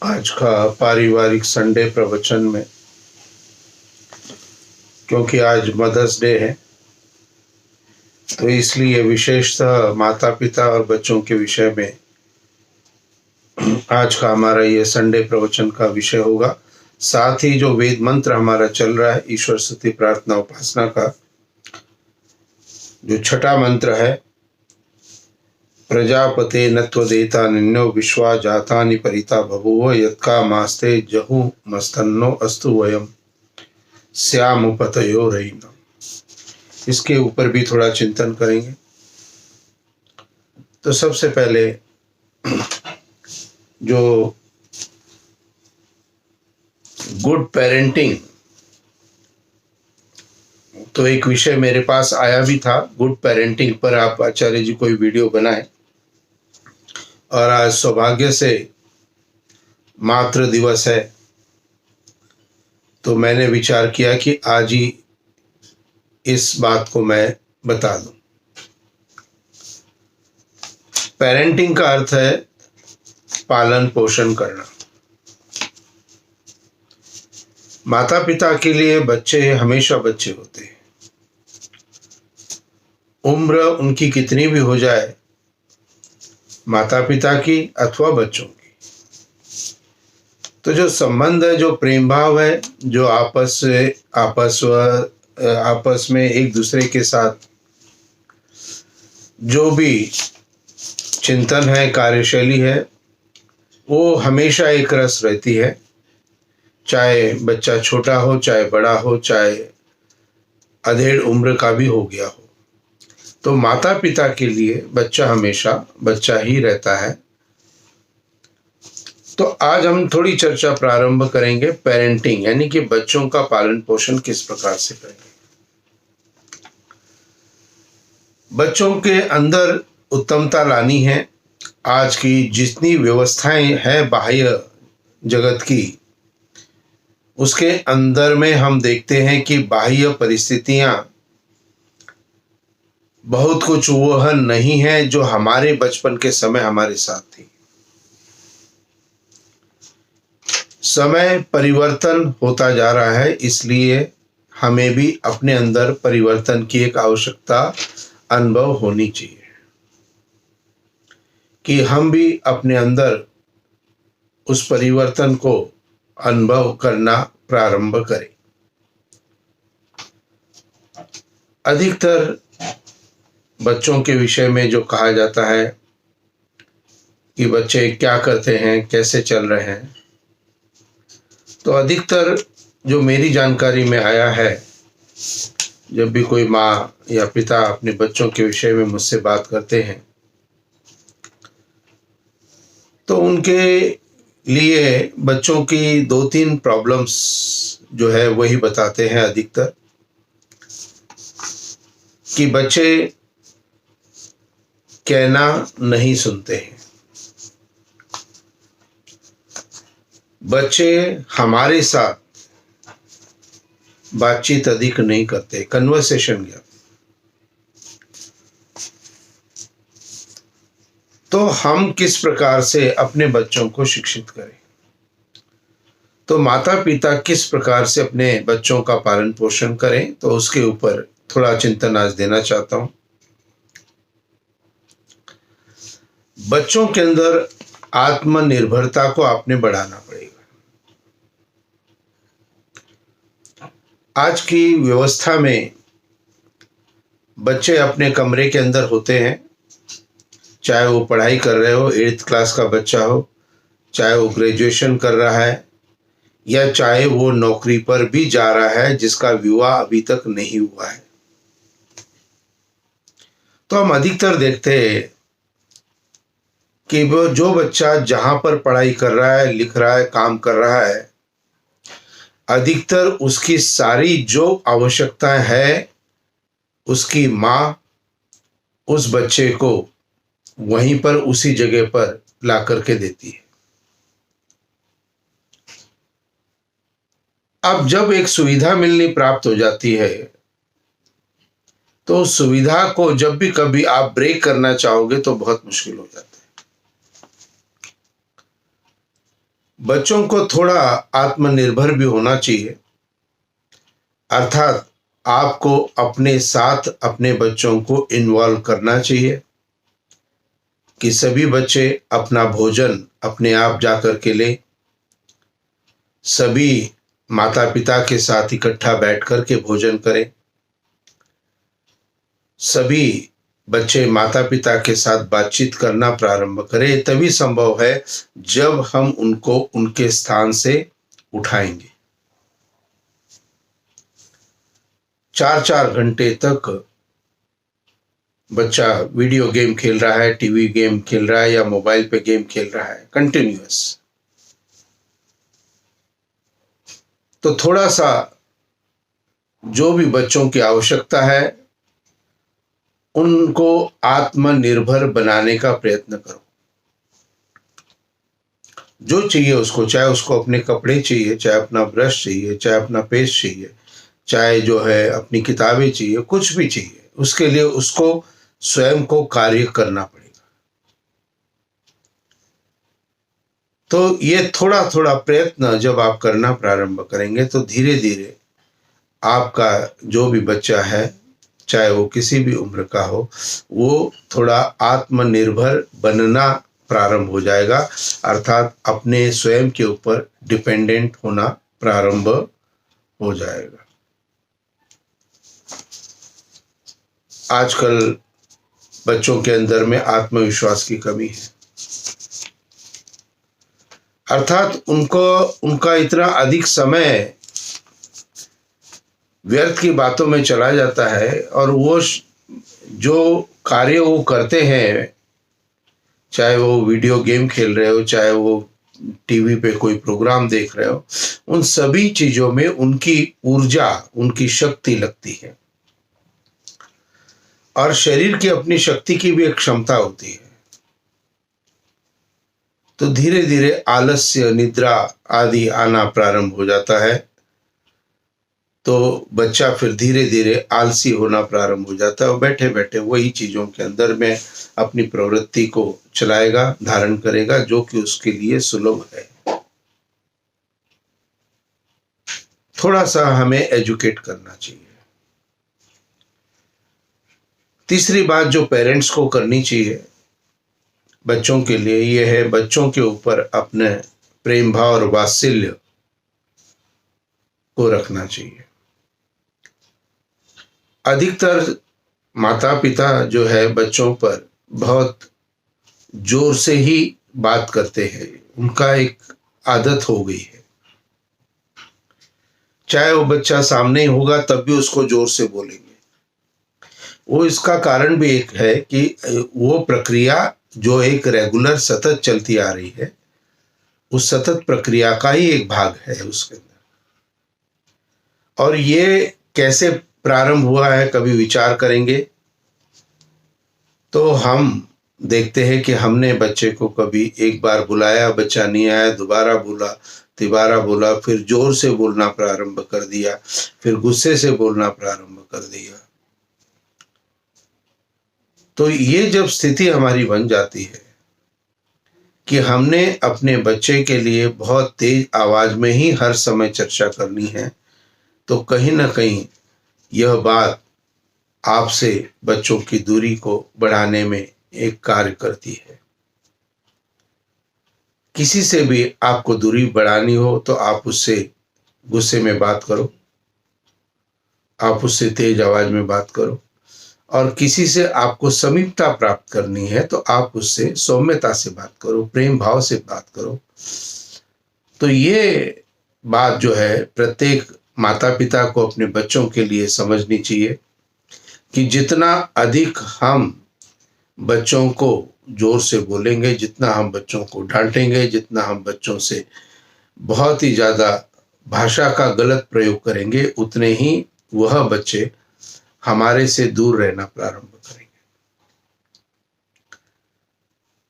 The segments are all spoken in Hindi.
आज का पारिवारिक संडे प्रवचन में, क्योंकि आज मदर्स डे है, तो इसलिए विशेषतः माता पिता और बच्चों के विषय में आज का हमारा ये संडे प्रवचन का विषय होगा। साथ ही जो वेद मंत्र हमारा चल रहा है, ईश्वर स्तुति प्रार्थना उपासना का जो छठा मंत्र है, प्रजापते नत्वदेता निन्यो विश्वा जातानि परिता बभूव यत्का मास्ते जहु मस्तन्नो अस्तु वयम श्याम पतयो रहीना। इसके ऊपर भी थोड़ा चिंतन करेंगे। तो सबसे पहले जो गुड पेरेंटिंग, तो एक विषय मेरे पास आया भी था, गुड पेरेंटिंग पर आप आचार्य जी कोई वीडियो बनाए, और आज सौभाग्य से मातृ दिवस है, तो मैंने विचार किया कि आज ही इस बात को मैं बता दूं। पेरेंटिंग का अर्थ है पालन पोषण करना। माता पिता के लिए बच्चे हमेशा बच्चे होते हैं, उम्र उनकी कितनी भी हो जाए, माता पिता की अथवा बच्चों की, तो जो संबंध है, जो प्रेम भाव है, जो आपस में एक दूसरे के साथ जो भी चिंतन है, कार्यशैली है, वो हमेशा एक रस रहती है। चाहे बच्चा छोटा हो, चाहे बड़ा हो, चाहे अधेड़ उम्र का भी हो गया हो, तो माता पिता के लिए बच्चा हमेशा बच्चा ही रहता है। तो आज हम थोड़ी चर्चा प्रारंभ करेंगे पेरेंटिंग, यानी कि बच्चों का पालन पोषण किस प्रकार से करेंगे। बच्चों के अंदर उत्तमता लानी है। आज की जितनी व्यवस्थाएं हैं बाह्य जगत की, उसके अंदर में हम देखते हैं कि बाह्य परिस्थितियां बहुत कुछ वह नहीं है जो हमारे बचपन के समय हमारे साथ थी। समय परिवर्तन होता जा रहा है, इसलिए हमें भी अपने अंदर परिवर्तन की एक आवश्यकता अनुभव होनी चाहिए कि हम भी अपने अंदर उस परिवर्तन को अनुभव करना प्रारंभ करें। अधिकतर बच्चों के विषय में जो कहा जाता है कि बच्चे क्या करते हैं, कैसे चल रहे हैं, तो अधिकतर जो मेरी जानकारी में आया है, जब भी कोई माँ या पिता अपने बच्चों के विषय में मुझसे बात करते हैं, तो उनके लिए बच्चों की 2-3 प्रॉब्लम्स जो है वही बताते हैं अधिकतर, कि बच्चे कहना नहीं सुनते हैं, बच्चे हमारे साथ बातचीत अधिक नहीं करते, कन्वर्सेशन गया। तो हम किस प्रकार से अपने बच्चों को शिक्षित करें, तो माता पिता किस प्रकार से अपने बच्चों का पालन पोषण करें, तो उसके ऊपर थोड़ा चिंतन आज देना चाहता हूं। बच्चों के अंदर आत्मनिर्भरता को आपने बढ़ाना पड़ेगा। आज की व्यवस्था में बच्चे अपने कमरे के अंदर होते हैं, चाहे वो पढ़ाई कर रहे हो, 8th क्लास का बच्चा हो, चाहे वो ग्रेजुएशन कर रहा है, या चाहे वो नौकरी पर भी जा रहा है जिसका विवाह अभी तक नहीं हुआ है। तो हम अधिकतर देखते हैं कि वो जो बच्चा जहां पर पढ़ाई कर रहा है, लिख रहा है, काम कर रहा है, अधिकतर उसकी सारी जो आवश्यकताएं है, उसकी माँ उस बच्चे को वहीं पर उसी जगह पर ला करके देती है। अब जब एक सुविधा मिलनी प्राप्त हो जाती है, तो उस सुविधा को जब भी कभी आप ब्रेक करना चाहोगे तो बहुत मुश्किल हो जाता है। बच्चों को थोड़ा आत्मनिर्भर भी होना चाहिए, अर्थात आपको अपने साथ अपने बच्चों को इन्वॉल्व करना चाहिए कि सभी बच्चे अपना भोजन अपने आप जा कर के लें, सभी माता पिता के साथ इकट्ठा बैठ कर के भोजन करें, सभी बच्चे माता पिता के साथ बातचीत करना प्रारंभ करें। तभी संभव है जब हम उनको उनके स्थान से उठाएंगे। 4-4 घंटे तक बच्चा वीडियो गेम खेल रहा है, टीवी गेम खेल रहा है या मोबाइल पे गेम खेल रहा है कंटिन्यूअस, तो थोड़ा सा जो भी बच्चों की आवश्यकता है उनको आत्मनिर्भर बनाने का प्रयत्न करो। जो चाहिए उसको, चाहे उसको अपने कपड़े चाहिए, चाहे अपना ब्रश चाहिए, चाहे अपना पेस्ट चाहिए, चाहे जो है अपनी किताबें चाहिए, कुछ भी चाहिए, उसके लिए उसको स्वयं को कार्य करना पड़ेगा। तो ये थोड़ा थोड़ा प्रयत्न जब आप करना प्रारंभ करेंगे तो धीरे धीरे आपका जो भी बच्चा है, चाहे वो किसी भी उम्र का हो, वो थोड़ा आत्मनिर्भर बनना प्रारंभ हो जाएगा, अर्थात अपने स्वयं के ऊपर डिपेंडेंट होना प्रारंभ हो जाएगा। आजकल बच्चों के अंदर में आत्मविश्वास की कमी है, अर्थात उनका इतना अधिक समय व्यर्थ की बातों में चला जाता है और वो जो कार्य वो करते हैं, चाहे वो वीडियो गेम खेल रहे हो, चाहे वो टीवी पे कोई प्रोग्राम देख रहे हो, उन सभी चीजों में उनकी ऊर्जा, उनकी शक्ति लगती है। और शरीर की अपनी शक्ति की भी एक क्षमता होती है। तो धीरे धीरे आलस्य, निद्रा आदि आना प्रारंभ हो जाता है, तो बच्चा फिर धीरे धीरे आलसी होना प्रारंभ हो जाता है और बैठे बैठे वही चीजों के अंदर में अपनी प्रवृत्ति को चलाएगा, धारण करेगा, जो कि उसके लिए सुलभ है। थोड़ा सा हमें एजुकेट करना चाहिए। तीसरी बात जो पेरेंट्स को करनी चाहिए बच्चों के लिए, यह है बच्चों के ऊपर अपने प्रेम भाव और वात्सल्य को रखना चाहिए। अधिकतर माता पिता जो है बच्चों पर बहुत जोर से ही बात करते हैं, उनका एक आदत हो गई है। चाहे वो बच्चा सामने ही होगा तब भी उसको जोर से बोलेंगे। वो इसका कारण भी एक है कि वो प्रक्रिया जो एक रेगुलर सतत चलती आ रही है, उस सतत प्रक्रिया का ही एक भाग है उसके अंदर। और ये कैसे प्रारंभ हुआ है कभी विचार करेंगे तो हम देखते हैं कि हमने बच्चे को कभी एक बार बुलाया, बच्चा नहीं आया, दोबारा बोला, तिबारा बोला, फिर जोर से बोलना प्रारंभ कर दिया, फिर गुस्से से बोलना प्रारंभ कर दिया। तो ये जब स्थिति हमारी बन जाती है कि हमने अपने बच्चे के लिए बहुत तेज आवाज में ही हर समय चर्चा करनी है, तो कहीं ना कहीं यह बात आपसे बच्चों की दूरी को बढ़ाने में एक कार्य करती है। किसी से भी आपको दूरी बढ़ानी हो तो आप उससे गुस्से में बात करो, आप उससे तेज आवाज में बात करो, और किसी से आपको समीपता प्राप्त करनी है तो आप उससे सौम्यता से बात करो, प्रेम भाव से बात करो। तो ये बात जो है प्रत्येक माता पिता को अपने बच्चों के लिए समझनी चाहिए कि जितना अधिक हम बच्चों को जोर से बोलेंगे, जितना हम बच्चों को डांटेंगे, जितना हम बच्चों से बहुत ही ज़्यादा भाषा का गलत प्रयोग करेंगे, उतने ही वह बच्चे हमारे से दूर रहना प्रारंभ करेंगे।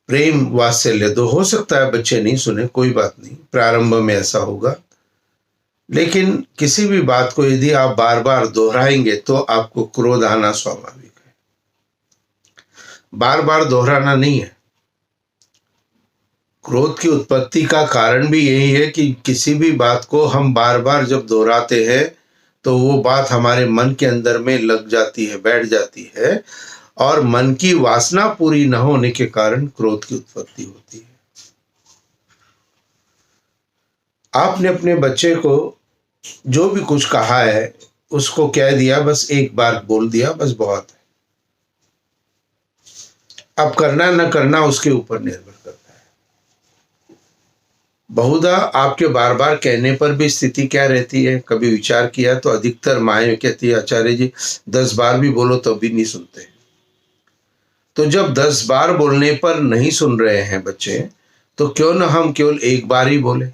प्रेम वात्सल्य तो हो सकता है बच्चे नहीं सुने, कोई बात नहीं, प्रारंभ में ऐसा होगा, लेकिन किसी भी बात को यदि आप बार बार दोहराएंगे तो आपको क्रोध आना स्वाभाविक है। बार बार दोहराना नहीं है, क्रोध की उत्पत्ति का कारण भी यही है कि किसी भी बात को हम बार बार जब दोहराते हैं तो वो बात हमारे मन के अंदर में लग जाती है, बैठ जाती है, और मन की वासना पूरी न होने के कारण क्रोध की उत्पत्ति होती है। आपने अपने बच्चे को जो भी कुछ कहा है उसको कह दिया, बस एक बार बोल दिया, बस बहुत है। अब करना न करना उसके ऊपर निर्भर करता है। बहुधा आपके बार बार कहने पर भी स्थिति क्या रहती है, कभी विचार किया तो अधिकतर माएँ कहती है आचार्य जी 10 बार भी बोलो तो भी नहीं सुनते। तो जब 10 बार बोलने पर नहीं सुन रहे हैं बच्चे, तो क्यों न हम केवल एक बार ही बोले।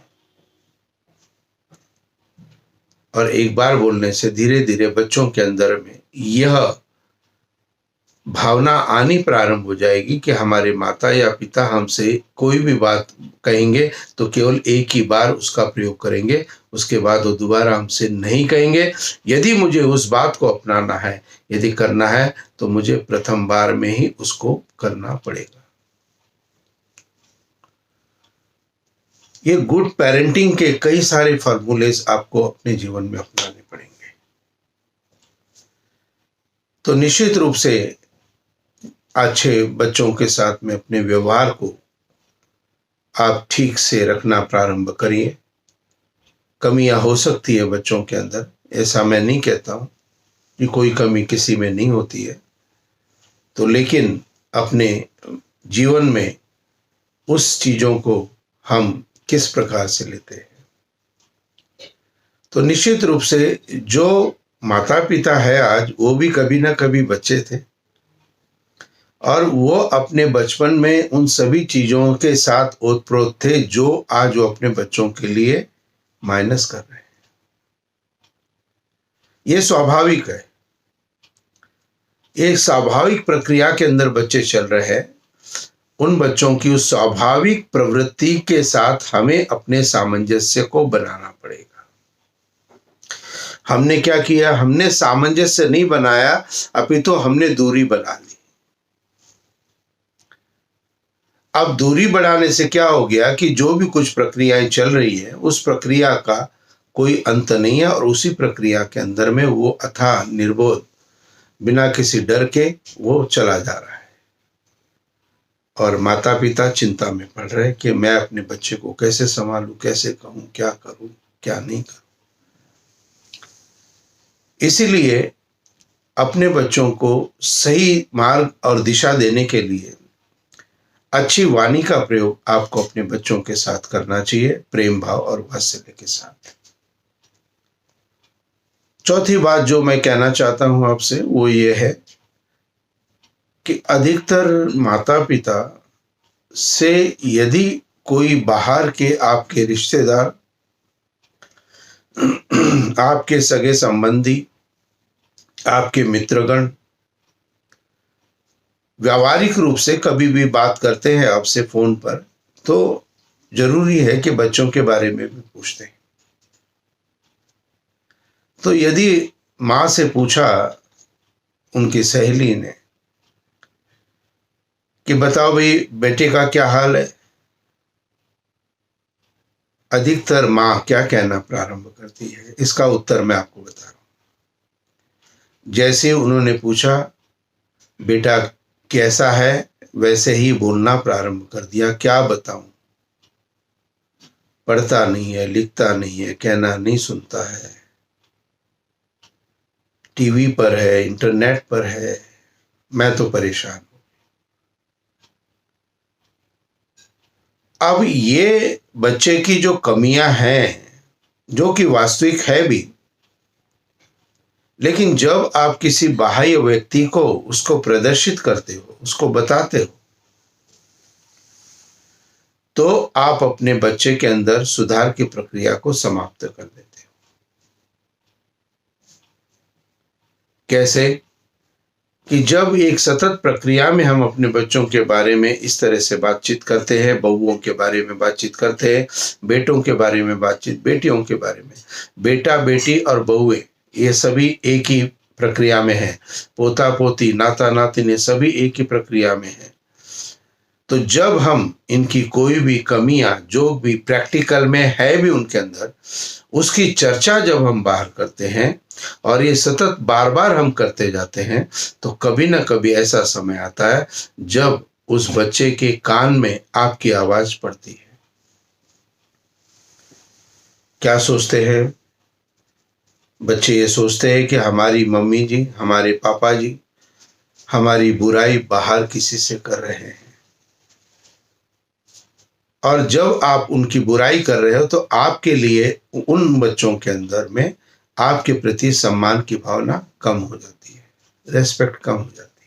और एक बार बोलने से धीरे धीरे बच्चों के अंदर में यह भावना आनी प्रारंभ हो जाएगी कि हमारे माता या पिता हमसे कोई भी बात कहेंगे तो केवल एक ही बार उसका प्रयोग करेंगे, उसके बाद वो दोबारा हमसे नहीं कहेंगे। यदि मुझे उस बात को अपनाना है, यदि करना है, तो मुझे प्रथम बार में ही उसको करना पड़ेगा। ये गुड पेरेंटिंग के कई सारे फॉर्मूलेस आपको अपने जीवन में अपनाने पड़ेंगे। तो निश्चित रूप से अच्छे बच्चों के साथ में अपने व्यवहार को आप ठीक से रखना प्रारंभ करिए। कमियां हो सकती है बच्चों के अंदर, ऐसा मैं नहीं कहता हूं कि कोई कमी किसी में नहीं होती है, तो लेकिन अपने जीवन में उस चीजों को हम किस प्रकार से लेते हैं। तो निश्चित रूप से जो माता पिता है आज, वो भी कभी ना कभी बच्चे थे, और वो अपने बचपन में उन सभी चीजों के साथ ओतप्रोत थे जो आज वो अपने बच्चों के लिए माइनस कर रहे हैं। ये स्वाभाविक है, एक स्वाभाविक प्रक्रिया के अंदर बच्चे चल रहे हैं। उन बच्चों की उस स्वाभाविक प्रवृत्ति के साथ हमें अपने सामंजस्य को बनाना पड़ेगा। हमने क्या किया, हमने सामंजस्य नहीं बनाया, अपितु हमने दूरी बना ली। अब दूरी बढ़ाने से क्या हो गया कि जो भी कुछ प्रक्रियाएं चल रही है उस प्रक्रिया का कोई अंत नहीं है, और उसी प्रक्रिया के अंदर में वो अथाह निर्बोध बिना किसी डर के वो चला जा रहा है। और माता पिता चिंता में पड़ रहे हैं कि मैं अपने बच्चे को कैसे संभालूं, कैसे कहूं, क्या करूं, क्या नहीं करूं। इसीलिए अपने बच्चों को सही मार्ग और दिशा देने के लिए अच्छी वाणी का प्रयोग आपको अपने बच्चों के साथ करना चाहिए, प्रेम भाव और वात्सल्य के साथ। चौथी बात जो मैं कहना चाहता हूं आपसे वो ये है कि अधिकतर माता पिता से यदि कोई बाहर के आपके रिश्तेदार, आपके सगे संबंधी, आपके मित्रगण व्यावहारिक रूप से कभी भी बात करते हैं आपसे फोन पर, तो जरूरी है कि बच्चों के बारे में भी पूछते हैं। तो यदि माँ से पूछा उनकी सहेली ने कि बताओ भाई बेटे का क्या हाल है, अधिकतर माँ क्या कहना प्रारंभ करती है, इसका उत्तर मैं आपको बता रहा हूं। जैसे उन्होंने पूछा बेटा कैसा है, वैसे ही बोलना प्रारंभ कर दिया। क्या बताऊं, पढ़ता नहीं है, लिखता नहीं है, कहना नहीं सुनता है, टीवी पर है, इंटरनेट पर है, मैं तो परेशान हूं। अब ये बच्चे की जो कमियां हैं, जो कि वास्तविक है भी, लेकिन जब आप किसी बाह्य व्यक्ति को उसको प्रदर्शित करते हो, उसको बताते हो, तो आप अपने बच्चे के अंदर सुधार की प्रक्रिया को समाप्त कर देते हो। कैसे कि जब एक सतत प्रक्रिया में हम अपने बच्चों के बारे में इस तरह से बातचीत करते हैं, बहुओं के बारे में बातचीत करते हैं, बेटों के बारे में बातचीत, बेटियों के बारे में, बेटा बेटी और बहुएं ये सभी एक ही प्रक्रिया में है, पोता पोती नाता नातिन ये सभी एक ही प्रक्रिया में है। तो जब हम इनकी कोई भी कमियां जो भी प्रैक्टिकल में है भी उनके अंदर, उसकी चर्चा जब हम बाहर करते हैं और ये सतत बार बार हम करते जाते हैं, तो कभी ना कभी ऐसा समय आता है जब उस बच्चे के कान में आपकी आवाज पड़ती है। क्या सोचते हैं बच्चे? ये सोचते हैं कि हमारी मम्मी जी, हमारे पापा जी हमारी बुराई बाहर किसी से कर रहे हैं। और जब आप उनकी बुराई कर रहे हो तो आपके लिए उन बच्चों के अंदर में आपके प्रति सम्मान की भावना कम हो जाती है, रेस्पेक्ट कम हो जाती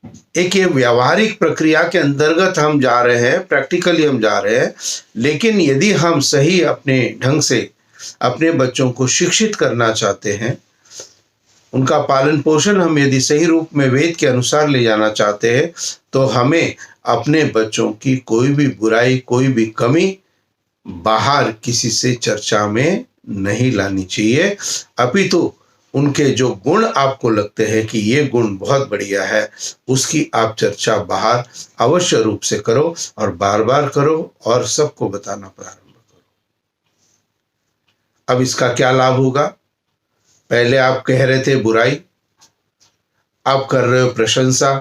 है। एक ये व्यावहारिक प्रक्रिया के अंतर्गत हम जा रहे हैं, प्रैक्टिकली हम जा रहे हैं, लेकिन यदि हम सही अपने ढंग से अपने बच्चों को शिक्षित करना चाहते हैं, उनका पालन पोषण हम यदि सही रूप में वेद के अनुसार ले जाना चाहते हैं, तो हमें अपने बच्चों की कोई भी बुराई, कोई भी कमी बाहर किसी से चर्चा में नहीं लानी चाहिए। अपितु उनके जो गुण आपको लगते हैं कि ये गुण बहुत बढ़िया है, उसकी आप चर्चा बाहर अवश्य रूप से करो और बार बार करो और सबको बताना प्रारंभ करो। अब इसका क्या लाभ होगा? पहले आप कह रहे थे बुराई, आप कर रहे हो प्रशंसा।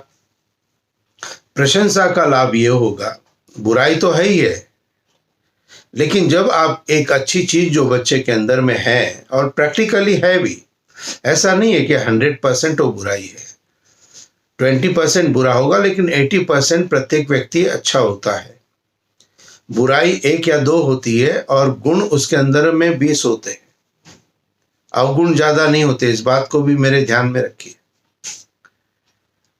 प्रशंसा का लाभ ये होगा, बुराई तो है ही है, लेकिन जब आप एक अच्छी चीज जो बच्चे के अंदर में है और प्रैक्टिकली है भी, ऐसा नहीं है कि 100% वो बुराई है, 20% बुरा होगा, लेकिन 80% प्रत्येक व्यक्ति अच्छा होता है। बुराई 1 या 2 होती है और गुण उसके अंदर में 20 होते हैं, अवगुण ज्यादा नहीं होते, इस बात को भी मेरे ध्यान में रखिए।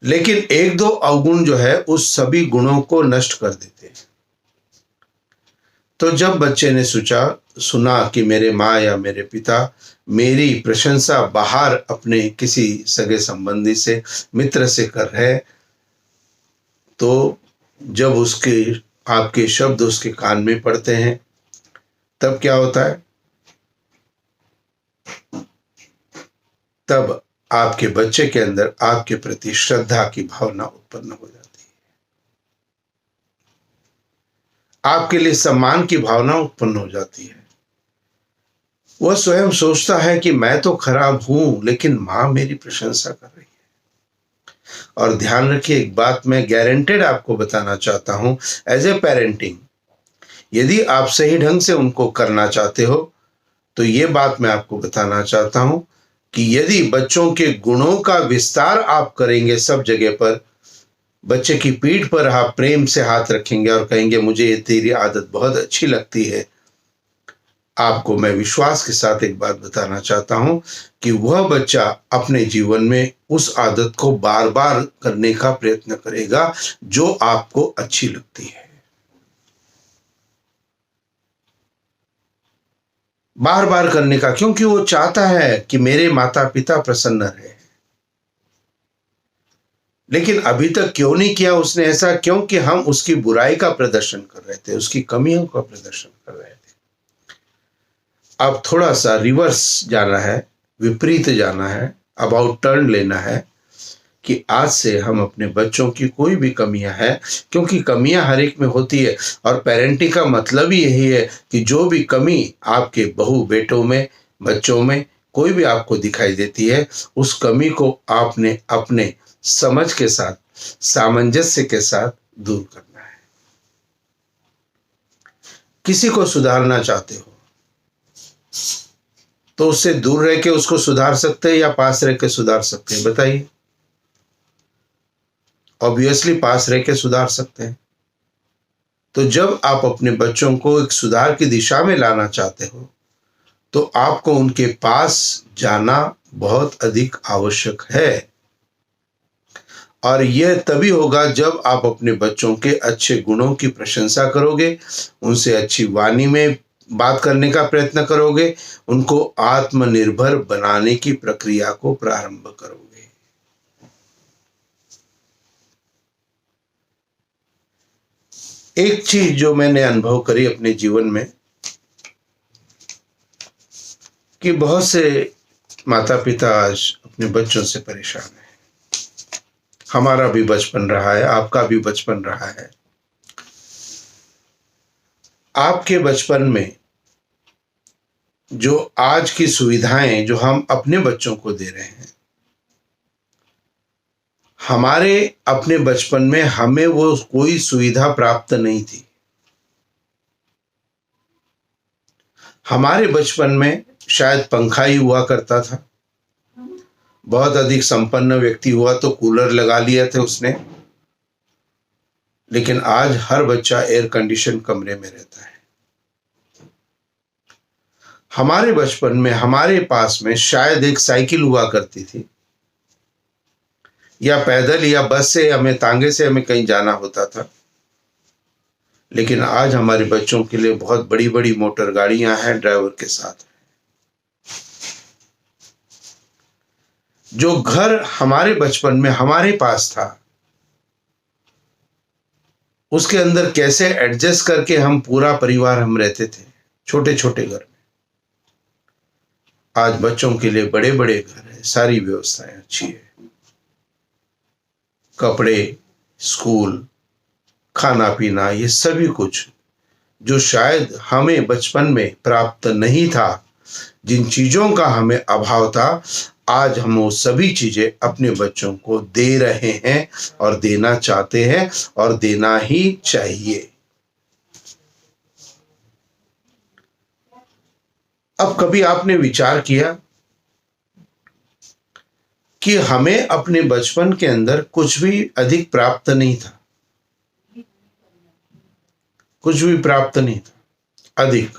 लेकिन 1-2 अवगुण जो है उस सभी गुणों को नष्ट कर देते हैं। तो जब बच्चे ने सुना कि मेरे माँ या मेरे पिता मेरी प्रशंसा बाहर अपने किसी सगे संबंधी से, मित्र से कर रहे, तो जब उसके आपके शब्द उसके कान में पड़ते हैं, तब क्या होता है? तब आपके बच्चे के अंदर आपके प्रति श्रद्धा की भावना उत्पन्न हो जाती है, आपके लिए सम्मान की भावना उत्पन्न हो जाती है। वह स्वयं सोचता है कि मैं तो खराब हूं, लेकिन मां मेरी प्रशंसा कर रही है। और ध्यान रखिए, एक बात मैं गारंटेड आपको बताना चाहता हूं, एज ए पेरेंटिंग, यदि आप सही ढंग से उनको करना चाहते हो, तो ये बात मैं आपको बताना चाहता हूं कि यदि बच्चों के गुणों का विस्तार आप करेंगे सब जगह पर, बच्चे की पीठ पर आप प्रेम से हाथ रखेंगे और कहेंगे मुझे ये तेरी आदत बहुत अच्छी लगती है, आपको मैं विश्वास के साथ एक बात बताना चाहता हूं कि वह बच्चा अपने जीवन में उस आदत को बार बार करने का प्रयत्न करेगा जो आपको अच्छी लगती है। बार बार करने का, क्योंकि वो चाहता है कि मेरे माता पिता प्रसन्न रहे। लेकिन अभी तक क्यों नहीं किया उसने ऐसा? क्योंकि हम उसकी बुराई का प्रदर्शन कर रहे थे, उसकी कमियों का प्रदर्शन कर रहे थे। अब थोड़ा सा रिवर्स जाना है, विपरीत जाना है, अबाउट टर्न लेना है कि आज से हम अपने बच्चों की कोई भी कमियां है, क्योंकि कमियां हर एक में होती है, और पेरेंटिंग का मतलब ही यही है कि जो भी कमी आपके बहू बेटों में, बच्चों में कोई भी आपको दिखाई देती है, उस कमी को आपने अपने समझ के साथ, सामंजस्य के साथ दूर करना है। किसी को सुधारना चाहते हो तो उससे दूर रह के उसको सुधार सकते हैं या पास रह के सुधार सकते हैं? बताइए। ऑब्वियसली पास रह के सुधार सकते हैं। तो जब आप अपने बच्चों को एक सुधार की दिशा में लाना चाहते हो, तो आपको उनके पास जाना बहुत अधिक आवश्यक है। और यह तभी होगा जब आप अपने बच्चों के अच्छे गुणों की प्रशंसा करोगे, उनसे अच्छी वाणी में बात करने का प्रयत्न करोगे, उनको आत्मनिर्भर बनाने की प्रक्रिया को प्रारंभ करोगे। एक चीज जो मैंने अनुभव करी अपने जीवन में, कि बहुत से माता पिता आज अपने बच्चों से परेशान हैं। हमारा भी बचपन रहा है, आपका भी बचपन रहा है। आपके बचपन में जो आज की सुविधाएं जो हम अपने बच्चों को दे रहे हैं, हमारे अपने बचपन में हमें वो कोई सुविधा प्राप्त नहीं थी। हमारे बचपन में शायद पंखा ही हुआ करता था, बहुत अधिक संपन्न व्यक्ति हुआ तो कूलर लगा लिया थे उसने, लेकिन आज हर बच्चा एयर कंडीशन कमरे में रहता है। हमारे बचपन में हमारे पास में शायद एक साइकिल हुआ करती थी, या पैदल या बस से हमें तांगे से हमें कहीं जाना होता था। लेकिन आज हमारे बच्चों के लिए बहुत बड़ी बड़ी मोटर गाड़ियां हैं ड्राइवर के साथ। जो घर हमारे बचपन में हमारे पास था, उसके अंदर कैसे एडजस्ट करके हम पूरा परिवार हम रहते थे छोटे छोटे घर में, आज बच्चों के लिए बड़े बड़े घर हैं, सारी व्यवस्थाएं अच्छी है, कपड़े, स्कूल, खाना पीना, ये सभी कुछ जो शायद हमें बचपन में प्राप्त नहीं था, जिन चीजों का हमें अभाव था, आज हम वो सभी चीजें अपने बच्चों को दे रहे हैं और देना चाहते हैं और देना ही चाहिए। अब कभी आपने विचार किया कि हमें अपने बचपन के अंदर कुछ भी अधिक प्राप्त नहीं था, कुछ भी प्राप्त नहीं था अधिक,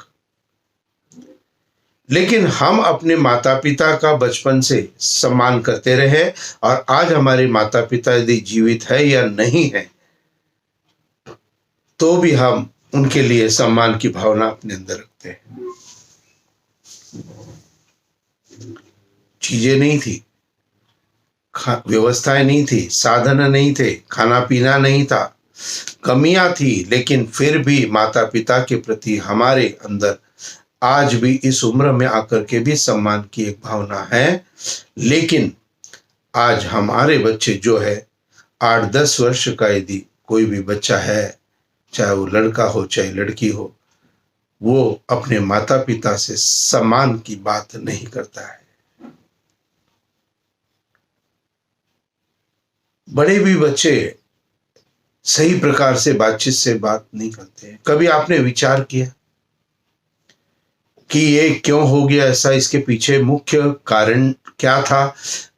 लेकिन हम अपने माता पिता का बचपन से सम्मान करते रहे, और आज हमारे माता पिता यदि जीवित है या नहीं है तो भी हम उनके लिए सम्मान की भावना अपने अंदर रखते हैं। चीजें नहीं थी, व्यवस्थाएं नहीं थी, साधन नहीं थे, खाना पीना नहीं था, कमियां थी, लेकिन फिर भी माता पिता के प्रति हमारे अंदर आज भी इस उम्र में आकर के भी सम्मान की एक भावना है। लेकिन आज हमारे बच्चे जो है 8-10 वर्ष का यदि कोई भी बच्चा है, चाहे वो लड़का हो चाहे लड़की हो, वो अपने माता पिता से सम्मान की बात नहीं करता है। बड़े भी बच्चे सही प्रकार से बातचीत से बात नहीं करते हैं। कभी आपने विचार किया कि ये क्यों हो गया ऐसा, इसके पीछे मुख्य कारण क्या था,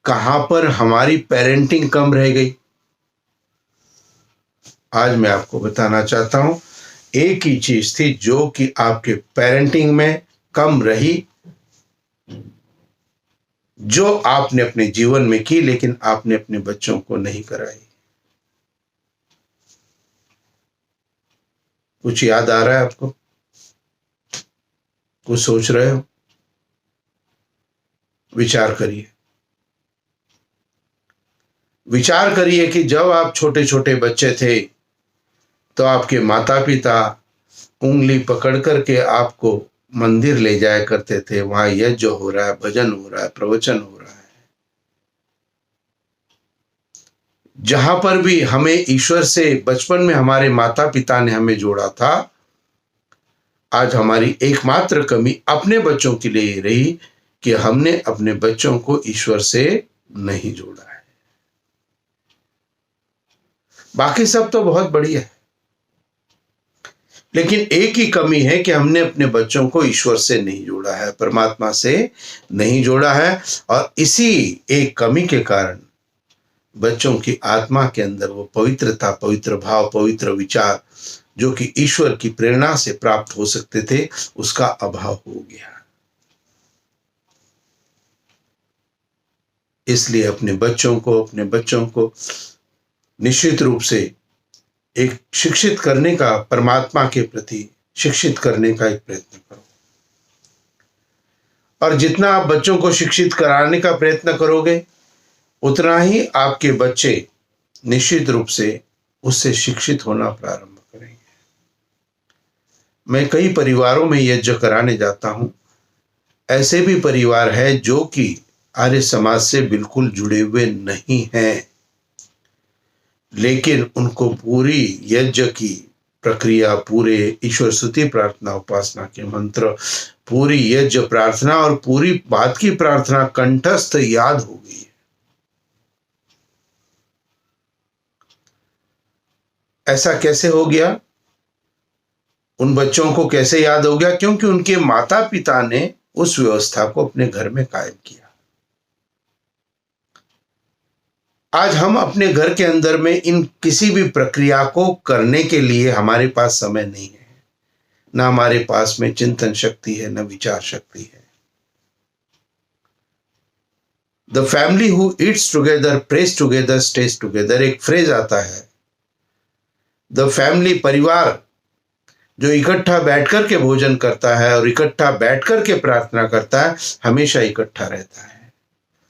कहां पर हमारी पेरेंटिंग कम रह गई? आज मैं आपको बताना चाहता हूं, एक ही चीज थी जो कि आपके पेरेंटिंग में कम रही, जो आपने अपने जीवन में की लेकिन आपने अपने बच्चों को नहीं कराई। कुछ याद आ रहा है आपको? कुछ सोच रहे हो? विचार करिए, विचार करिए कि जब आप छोटे छोटे बच्चे थे तो आपके माता पिता उंगली पकड़ करके आपको मंदिर ले जाया करते थे, वहां यज्ञ हो रहा है, भजन हो रहा है, प्रवचन हो रहा है, जहां पर भी हमें ईश्वर से बचपन में हमारे माता पिता ने हमें जोड़ा था। आज हमारी एकमात्र कमी अपने बच्चों के लिए ये रही कि हमने अपने बच्चों को ईश्वर से नहीं जोड़ा है। बाकी सब तो बहुत बढ़िया है, लेकिन एक ही कमी है कि हमने अपने बच्चों को ईश्वर से नहीं जोड़ा है, परमात्मा से नहीं जोड़ा है, और इसी एक कमी के कारण बच्चों की आत्मा के अंदर वो पवित्रता, पवित्र भाव, पवित्र विचार जो कि ईश्वर की प्रेरणा से प्राप्त हो सकते थे, उसका अभाव हो गया। इसलिए अपने बच्चों को निश्चित रूप से एक शिक्षित करने का, परमात्मा के प्रति शिक्षित करने का एक प्रयत्न करो, और जितना आप बच्चों को शिक्षित कराने का प्रयत्न करोगे उतना ही आपके बच्चे निश्चित रूप से उससे शिक्षित होना प्रारंभ करेंगे। मैं कई परिवारों में यज्ञ कराने जाता हूं, ऐसे भी परिवार है जो कि आर्य समाज से बिल्कुल जुड़े हुए नहीं हैं, लेकिन उनको पूरी यज्ञ की प्रक्रिया, पूरे ईश्वर स्तुति प्रार्थना उपासना के मंत्र, पूरी यज्ञ प्रार्थना और पूरी बात की प्रार्थना कंठस्थ याद हो गई। ऐसा कैसे हो गया? उन बच्चों को कैसे याद हो गया? क्योंकि उनके माता पिता ने उस व्यवस्था को अपने घर में कायम किया। आज हम अपने घर के अंदर में इन किसी भी प्रक्रिया को करने के लिए हमारे पास समय नहीं है, ना हमारे पास में चिंतन शक्ति है, न विचार शक्ति है। The family who eats together press together stage together, एक फ्रेज आता है। द फैमिली, परिवार जो इकट्ठा बैठकर के भोजन करता है और इकट्ठा बैठकर के प्रार्थना करता है, हमेशा इकट्ठा रहता है।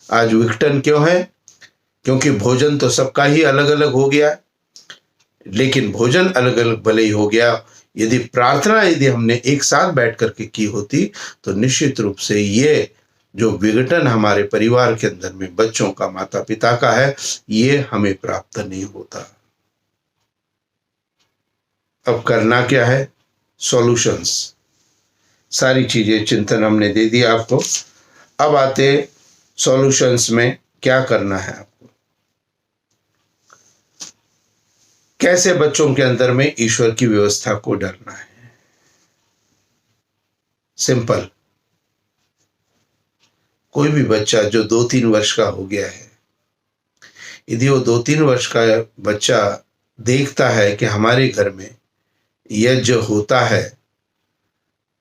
आज विघटन क्यों है? क्योंकि भोजन तो सबका ही अलग अलग हो गया, लेकिन भोजन अलग अलग भले ही हो गया, यदि प्रार्थना यदि हमने एक साथ बैठ करके की होती तो निश्चित रूप से ये जो विघटन हमारे परिवार के अंदर में बच्चों का, माता पिता का है, ये हमें प्राप्त नहीं होता। अब करना क्या है? सॉल्यूशंस, सारी चीजें चिंतन हमने दे दिया आपको। अब आते सॉल्यूशंस में क्या करना है आपको, कैसे बच्चों के अंदर में ईश्वर की व्यवस्था को डालना है। सिंपल, कोई भी बच्चा जो 2-3 वर्ष का हो गया है, यदि वो 2-3 वर्ष का बच्चा देखता है कि हमारे घर में यज्ञ होता है,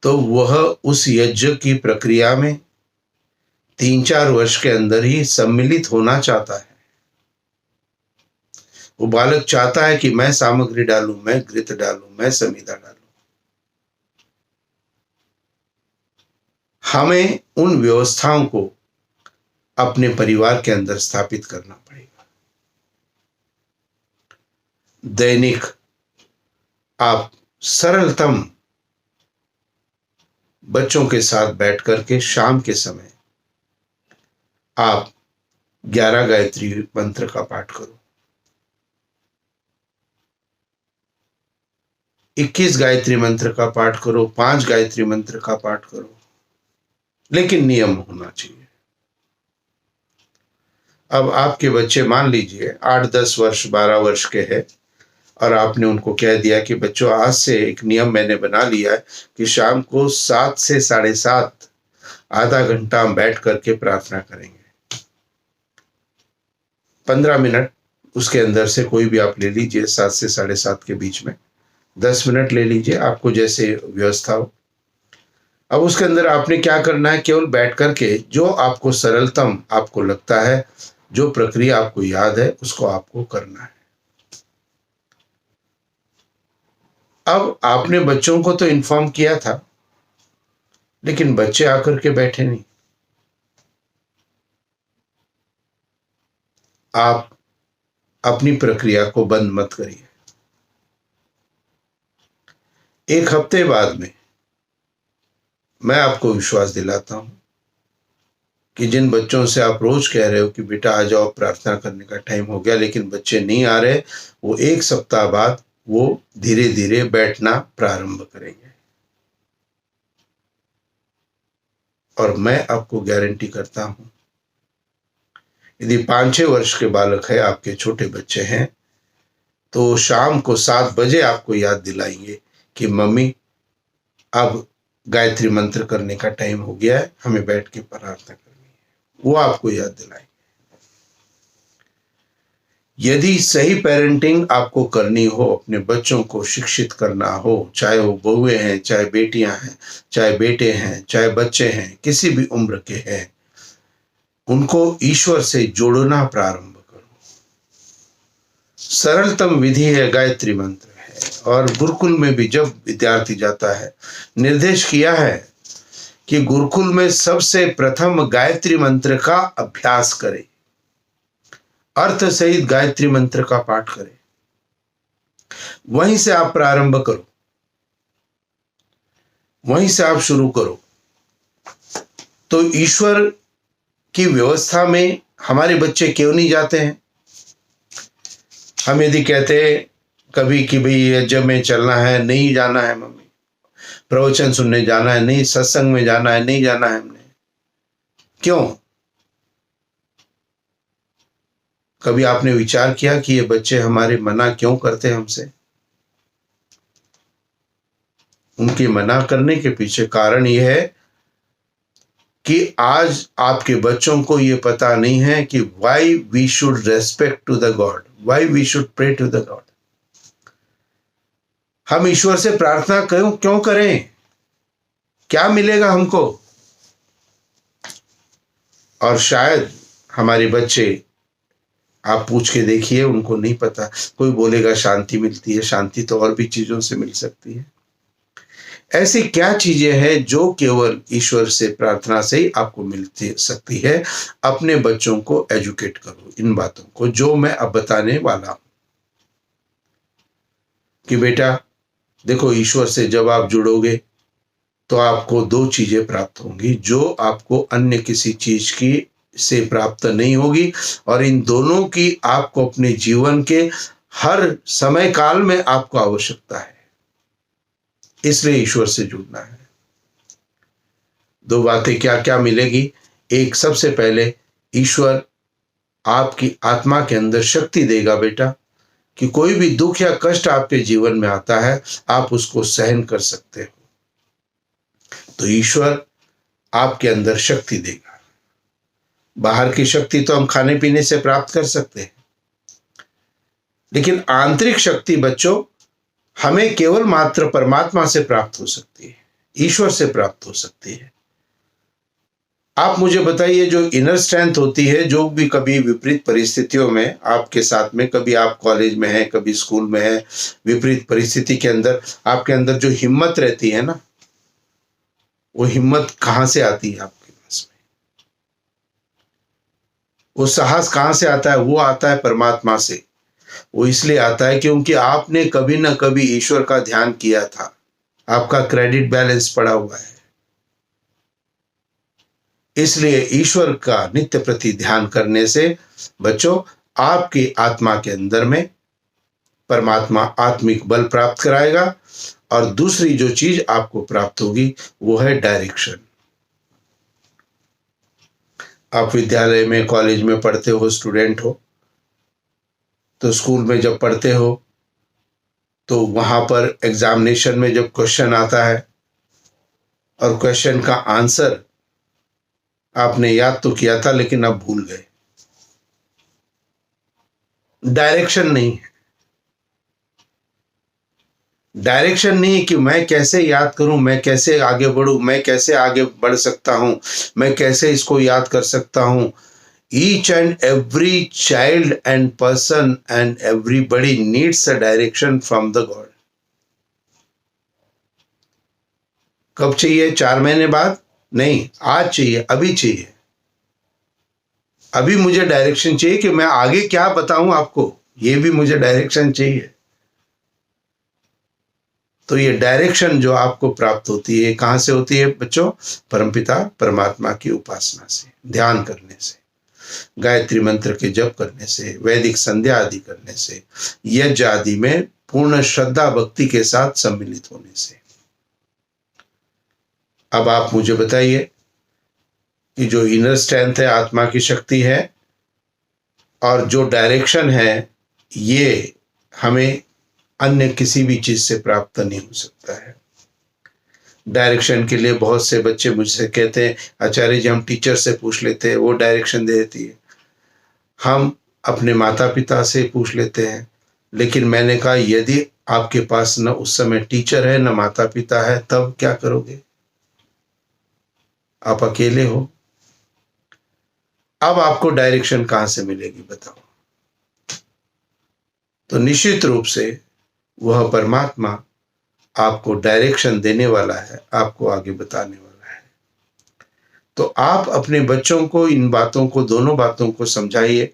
तो वह उस यज्ञ की प्रक्रिया में 3-4 वर्ष के अंदर ही सम्मिलित होना चाहता है। वो बालक चाहता है कि मैं सामग्री डालूं, मैं घृत डालूं, मैं समीधा डालूं। हमें उन व्यवस्थाओं को अपने परिवार के अंदर स्थापित करना पड़ेगा। दैनिक आप सरलतम बच्चों के साथ बैठ करके शाम के समय आप 11 गायत्री मंत्र का पाठ करो, 21 गायत्री मंत्र का पाठ करो, 5 गायत्री मंत्र का पाठ करो, लेकिन नियम होना चाहिए। अब आपके बच्चे मान लीजिए 8-10 वर्ष 12 वर्ष के हैं और आपने उनको कह दिया कि बच्चों, आज से एक नियम मैंने बना लिया है कि शाम को 7 से 7:30 आधा घंटा हम बैठ करके प्रार्थना करेंगे। 15 मिनट उसके अंदर से कोई भी आप ले लीजिए, 7 से 7:30 के बीच में 10 मिनट ले लीजिए, आपको जैसे व्यवस्था हो। अब उसके अंदर आपने क्या करना है? केवल बैठ करके जो आपको सरलतम आपको लगता है, जो प्रक्रिया आपको याद है, उसको आपको करना है। अब आपने बच्चों को तो इन्फॉर्म किया था, लेकिन बच्चे आकर के बैठे नहीं। आप अपनी प्रक्रिया को बंद मत करिए। एक हफ्ते बाद में मैं आपको विश्वास दिलाता हूं कि जिन बच्चों से आप रोज कह रहे हो कि बेटा आ जाओ, प्रार्थना करने का टाइम हो गया, लेकिन बच्चे नहीं आ रहे, वो एक सप्ताह बाद वो धीरे धीरे बैठना प्रारंभ करेंगे। और मैं आपको गारंटी करता हूं, यदि 5-6 वर्ष के बालक है, आपके छोटे बच्चे हैं, तो शाम को 7 बजे आपको याद दिलाएंगे कि मम्मी अब गायत्री मंत्र करने का टाइम हो गया है, हमें बैठ के प्रार्थना करनी है। वो आपको याद दिलाएंगे। यदि सही पेरेंटिंग आपको करनी हो, अपने बच्चों को शिक्षित करना हो, चाहे वो बहुएं हैं, चाहे बेटियां हैं, चाहे बेटे हैं, चाहे बच्चे हैं, किसी भी उम्र के हैं, उनको ईश्वर से जोड़ना प्रारंभ करो। सरलतम विधि है गायत्री मंत्र है। और गुरुकुल में भी जब विद्यार्थी जाता है, निर्देश किया है कि गुरुकुल में सबसे प्रथम गायत्री मंत्र का अभ्यास करें, अर्थ सहित गायत्री मंत्र का पाठ करें, वहीं से आप प्रारंभ करो, वहीं से आप शुरू करो। तो ईश्वर की व्यवस्था में हमारे बच्चे क्यों नहीं जाते हैं? हम यदि कहते कभी कि भाई यज्ञ में चलना है, नहीं जाना है मम्मी, प्रवचन सुनने जाना है, नहीं सत्संग में जाना है, नहीं जाना है हमने, क्यों? कभी आपने विचार किया कि ये बच्चे हमारे मना क्यों करते हैं हमसे? उनके मना करने के पीछे कारण यह है कि आज आपके बच्चों को ये पता नहीं है कि why we should respect to the God, why we should pray to the God. हम ईश्वर से प्रार्थना क्यों क्यों करें? क्या मिलेगा हमको? और शायद हमारे बच्चे, आप पूछ के देखिए, उनको नहीं पता। कोई बोलेगा शांति मिलती है, शांति तो और भी चीजों से मिल सकती है। ऐसी क्या चीजें हैं जो केवल ईश्वर से प्रार्थना से ही आपको मिल सकती है? अपने बच्चों को एजुकेट करो इन बातों को जो मैं अब बताने वाला हूं, कि बेटा देखो, ईश्वर से जब आप जुड़ोगे तो आपको दो चीजें प्राप्त होंगी जो आपको अन्य किसी चीज की से प्राप्त नहीं होगी, और इन दोनों की आपको अपने जीवन के हर समय काल में आपको आवश्यकता है। इसलिए ईश्वर से जुड़ना है। दो बातें क्या क्या मिलेगी? एक, सबसे पहले ईश्वर आपकी आत्मा के अंदर शक्ति देगा बेटा, कि कोई भी दुख या कष्ट आपके जीवन में आता है आप उसको सहन कर सकते हो। तो ईश्वर आपके अंदर शक्ति देगा। बाहर की शक्ति तो हम खाने पीने से प्राप्त कर सकते हैं, लेकिन आंतरिक शक्ति बच्चों हमें केवल मात्र परमात्मा से प्राप्त हो सकती है, ईश्वर से प्राप्त हो सकती है। आप मुझे बताइए, जो इनर स्ट्रेंथ होती है, जो भी कभी विपरीत परिस्थितियों में आपके साथ में, कभी आप कॉलेज में हैं, कभी स्कूल में हैं, विपरीत परिस्थिति के अंदर आपके अंदर जो हिम्मत रहती है ना, वो हिम्मत कहां से आती है आपके पास में? वो साहस कहां से आता है? वो आता है परमात्मा से। वो इसलिए आता है क्योंकि आपने कभी ना कभी ईश्वर का ध्यान किया था, आपका क्रेडिट बैलेंस पड़ा हुआ है। इसलिए ईश्वर का नित्य प्रति ध्यान करने से बच्चों आपकी आत्मा के अंदर में परमात्मा आत्मिक बल प्राप्त कराएगा, और दूसरी जो चीज आपको प्राप्त होगी वो है डायरेक्शन। आप विद्यालय में, कॉलेज में पढ़ते हो, स्टूडेंट हो, तो स्कूल में जब पढ़ते हो तो वहां पर एग्जामिनेशन में जब क्वेश्चन आता है और क्वेश्चन का आंसर आपने याद तो किया था लेकिन अब भूल गए, डायरेक्शन नहीं है। डायरेक्शन नहीं है कि मैं कैसे याद करूं, मैं कैसे आगे बढ़ूं, मैं कैसे आगे बढ़ सकता हूं, मैं कैसे इसको याद कर सकता हूं। Each and every child and person and everybody needs a direction from the God. कब चाहिए? 4 महीने बाद नहीं, आज चाहिए, अभी चाहिए। अभी मुझे डायरेक्शन चाहिए कि मैं आगे क्या बताऊं आपको, ये भी मुझे डायरेक्शन चाहिए। तो ये डायरेक्शन जो आपको प्राप्त होती है, कहां से होती है बच्चों? परमपिता परमात्मा की उपासना से, ध्यान करने से, गायत्री मंत्र के जप करने से, वैदिक संध्या आदि करने से, यज्ञ आदि में पूर्ण श्रद्धा भक्ति के साथ सम्मिलित होने से। अब आप मुझे बताइए कि जो इनर स्ट्रेंथ है, आत्मा की शक्ति है, और जो डायरेक्शन है, ये हमें अन्य किसी भी चीज से प्राप्त नहीं हो सकता है। डायरेक्शन के लिए बहुत से बच्चे मुझसे कहते हैं, आचार्य जी हम टीचर से पूछ लेते हैं, वो डायरेक्शन दे देती है, हम अपने माता पिता से पूछ लेते हैं। लेकिन मैंने कहा यदि आपके पास न उस समय टीचर है, न माता पिता है, तब क्या करोगे? आप अकेले हो। अब आपको डायरेक्शन कहां से मिलेगी बताओ? तो निश्चित रूप से वह परमात्मा आपको डायरेक्शन देने वाला है, आपको आगे बताने वाला है। तो आप अपने बच्चों को इन बातों को, दोनों बातों को समझाइए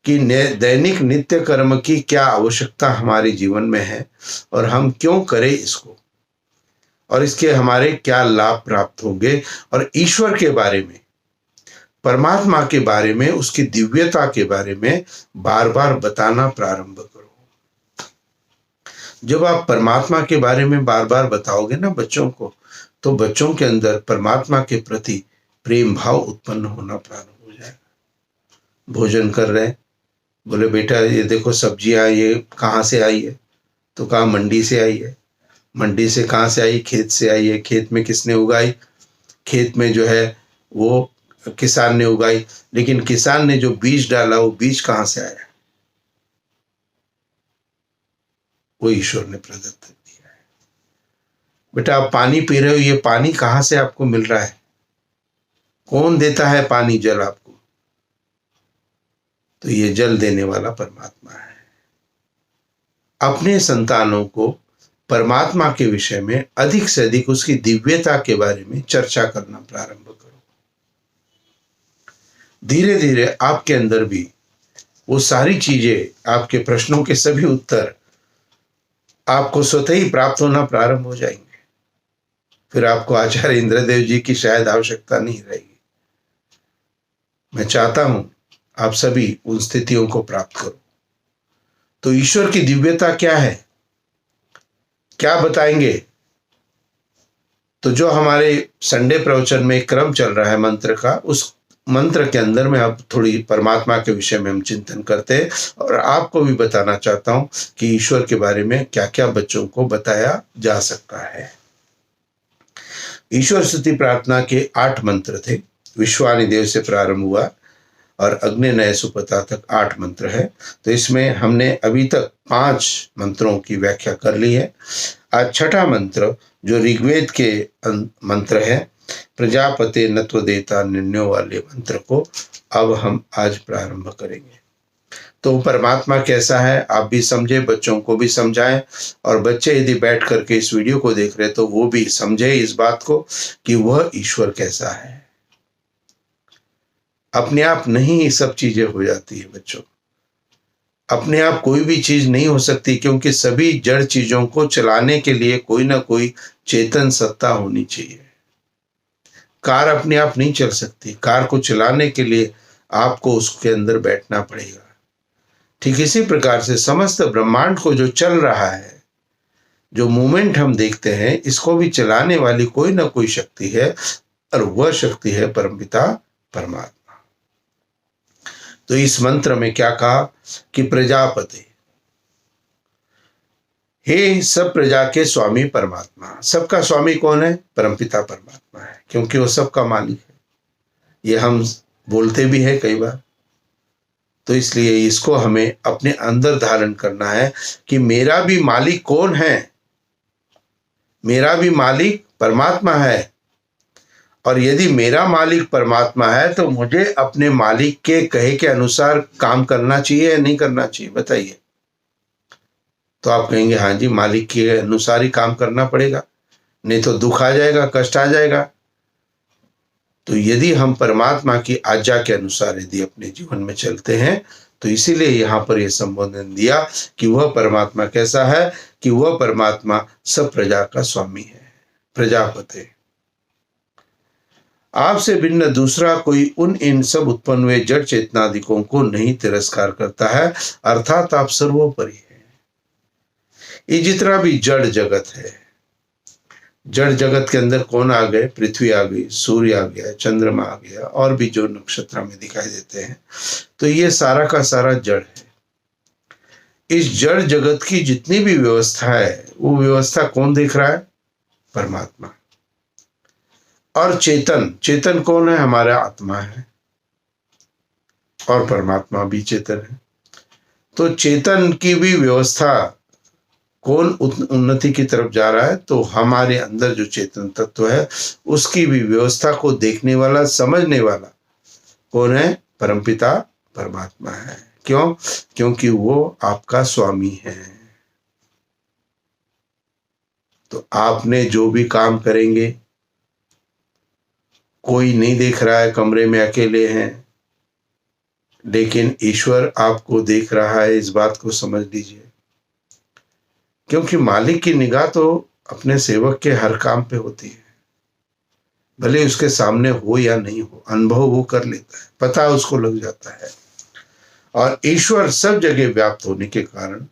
कि दैनिक नित्य कर्म की क्या आवश्यकता हमारे जीवन में है और हम क्यों करें इसको, और इसके हमारे क्या लाभ प्राप्त होंगे, और ईश्वर के बारे में परमात्मा के बारे में, उसकी दिव्यता के बारे में बार बार बताना प्रारंभ करो। जब आप परमात्मा के बारे में बार बार बताओगे ना बच्चों को, तो बच्चों के अंदर परमात्मा के प्रति प्रेम भाव उत्पन्न होना प्रारंभ हो जाएगा। भोजन कर रहे हैं, बोले बेटा ये देखो सब्जियां ये कहाँ से आई है, तो कहा मंडी से आई है। मंडी से कहाँ से आई? खेत से आई है। खेत में किसने उगाई? खेत में जो है वो किसान ने उगाई। लेकिन किसान ने जो बीज डाला वो बीज कहाँ से आया? वो ईश्वर ने प्रदत्त किया है। बेटा आप पानी पी रहे हो, ये पानी कहाँ से आपको मिल रहा है? कौन देता है पानी, जल आपको? तो ये जल देने वाला परमात्मा है। अपने संतानों को परमात्मा के विषय में अधिक से अधिक उसकी दिव्यता के बारे में चर्चा करना प्रारंभ करो। धीरे धीरे आपके अंदर भी वो सारी चीजें, आपके प्रश्नों के सभी उत्तर आपको स्वतः ही प्राप्त होना प्रारंभ हो जाएंगे। फिर आपको आचार्य इंद्रदेव जी की शायद आवश्यकता नहीं रहेगी। मैं चाहता हूं आप सभी उन स्थितियों को प्राप्त करो। तो ईश्वर की दिव्यता क्या है, क्या बताएंगे? तो जो हमारे संडे प्रवचन में क्रम चल रहा है मंत्र का, उस मंत्र के अंदर में अब थोड़ी परमात्मा के विषय में हम चिंतन करते हैं, और आपको भी बताना चाहता हूं कि ईश्वर के बारे में क्या क्या बच्चों को बताया जा सकता है। ईश्वर स्तुति प्रार्थना के 8 मंत्र थे। विश्वानिदेव से प्रारंभ हुआ और अग्निनय सुपता तक 8 मंत्र है। तो इसमें हमने अभी तक 5 मंत्रों की व्याख्या कर ली है। आज छठा मंत्र जो ऋग्वेद के मंत्र है, प्रजापते नत्व देता निर्णय वाले मंत्र को अब हम आज प्रारंभ करेंगे। तो परमात्मा कैसा है आप भी समझे, बच्चों को भी समझाएं, और बच्चे यदि बैठ करके इस वीडियो को देख रहे तो वो भी समझे इस बात को कि वह ईश्वर कैसा है। अपने आप नहीं ये सब चीजें हो जाती है बच्चों, अपने आप कोई भी चीज नहीं हो सकती, क्योंकि सभी जड़ चीजों को चलाने के लिए कोई ना कोई चेतन सत्ता होनी चाहिए। कार अपने आप नहीं चल सकती, कार को चलाने के लिए आपको उसके अंदर बैठना पड़ेगा। ठीक इसी प्रकार से समस्त ब्रह्मांड को जो चल रहा है, जो मूवमेंट हम देखते हैं, इसको भी चलाने वाली कोई ना कोई शक्ति है, और वह शक्ति है परमपिता परमात्मा। तो इस मंत्र में क्या कहा कि प्रजापति, हे सब प्रजा के स्वामी परमात्मा। सबका स्वामी कौन है? परमपिता परमात्मा है, क्योंकि वो सबका मालिक है। ये हम बोलते भी हैं कई बार, तो इसलिए इसको हमें अपने अंदर धारण करना है कि मेरा भी मालिक कौन है? मेरा भी मालिक परमात्मा है। और यदि मेरा मालिक परमात्मा है तो मुझे अपने मालिक के कहे के अनुसार काम करना चाहिए या नहीं करना चाहिए, बताइए। तो आप कहेंगे हाँ जी, मालिक के अनुसार ही काम करना पड़ेगा, नहीं तो दुख आ जाएगा, कष्ट आ जाएगा। तो यदि हम परमात्मा की आज्ञा के अनुसार यदि अपने जीवन में चलते हैं, तो इसीलिए यहाँ पर यह संबोधन दिया कि वह परमात्मा कैसा है, कि वह परमात्मा सब प्रजा का स्वामी है, प्रजापति। आपसे भिन्न दूसरा कोई उन इन सब उत्पन्न हुए जड़ चेतनादिकों को नहीं तिरस्कार करता है, अर्थात आप सर्वोपरि है। ये जितना भी जड़ जगत है, जड़ जगत के अंदर कौन आ गए? पृथ्वी आ गई, सूर्य आ गया, चंद्रमा आ गया, और भी जो नक्षत्र में दिखाई देते हैं, तो ये सारा का सारा जड़ है। इस जड़ जगत की जितनी भी व्यवस्था है, वो व्यवस्था कौन देख रहा है? परमात्मा। और चेतन, चेतन कौन है? हमारा आत्मा है, और परमात्मा भी चेतन है। तो चेतन की भी व्यवस्था कौन उन्नति की तरफ जा रहा है? तो हमारे अंदर जो चेतन तत्व है, उसकी भी व्यवस्था को देखने वाला, समझने वाला कौन है? परमपिता परमात्मा है। क्यों? क्योंकि वो आपका स्वामी है। तो आपने जो भी काम करेंगे, कोई नहीं देख रहा है, कमरे में अकेले हैं, लेकिन ईश्वर आपको देख रहा है, इस बात को समझ लीजिए। क्योंकि मालिक की निगाह तो अपने सेवक के हर काम पे होती है। भले उसके सामने हो या नहीं हो, अनुभव वो कर लेता है, पता उसको लग जाता है। और ईश्वर सब जगह व्याप्त होने के कारण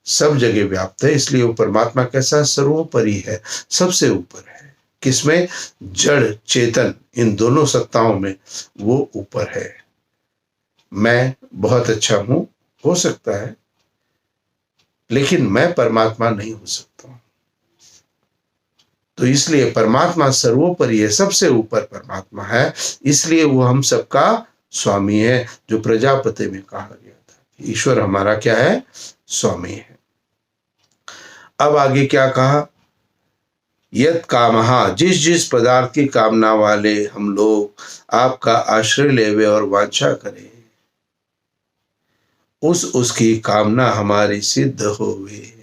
सब जगह व्याप्त है, इसलिए वो परमात्मा कैसा सर्वोपरि है, सबसे ऊपर है। किसमें? जड़ चेतन इन दोनों सत्ताओं में वो ऊपर है। मैं बहुत अच्छा हूं, हो सकता है, लेकिन मैं परमात्मा नहीं हो सकता। तो इसलिए परमात्मा सर्वोपरि है, सबसे ऊपर परमात्मा है, इसलिए वो हम सबका स्वामी है। जो प्रजापति में कहा गया था, ईश्वर हमारा क्या है? स्वामी है। अब आगे क्या कहा? यत कामहा, जिस जिस पदार्थ की कामना वाले हम लोग आपका आश्रय लेवे और वांछा करें, उसकी कामना हमारी सिद्ध होवे।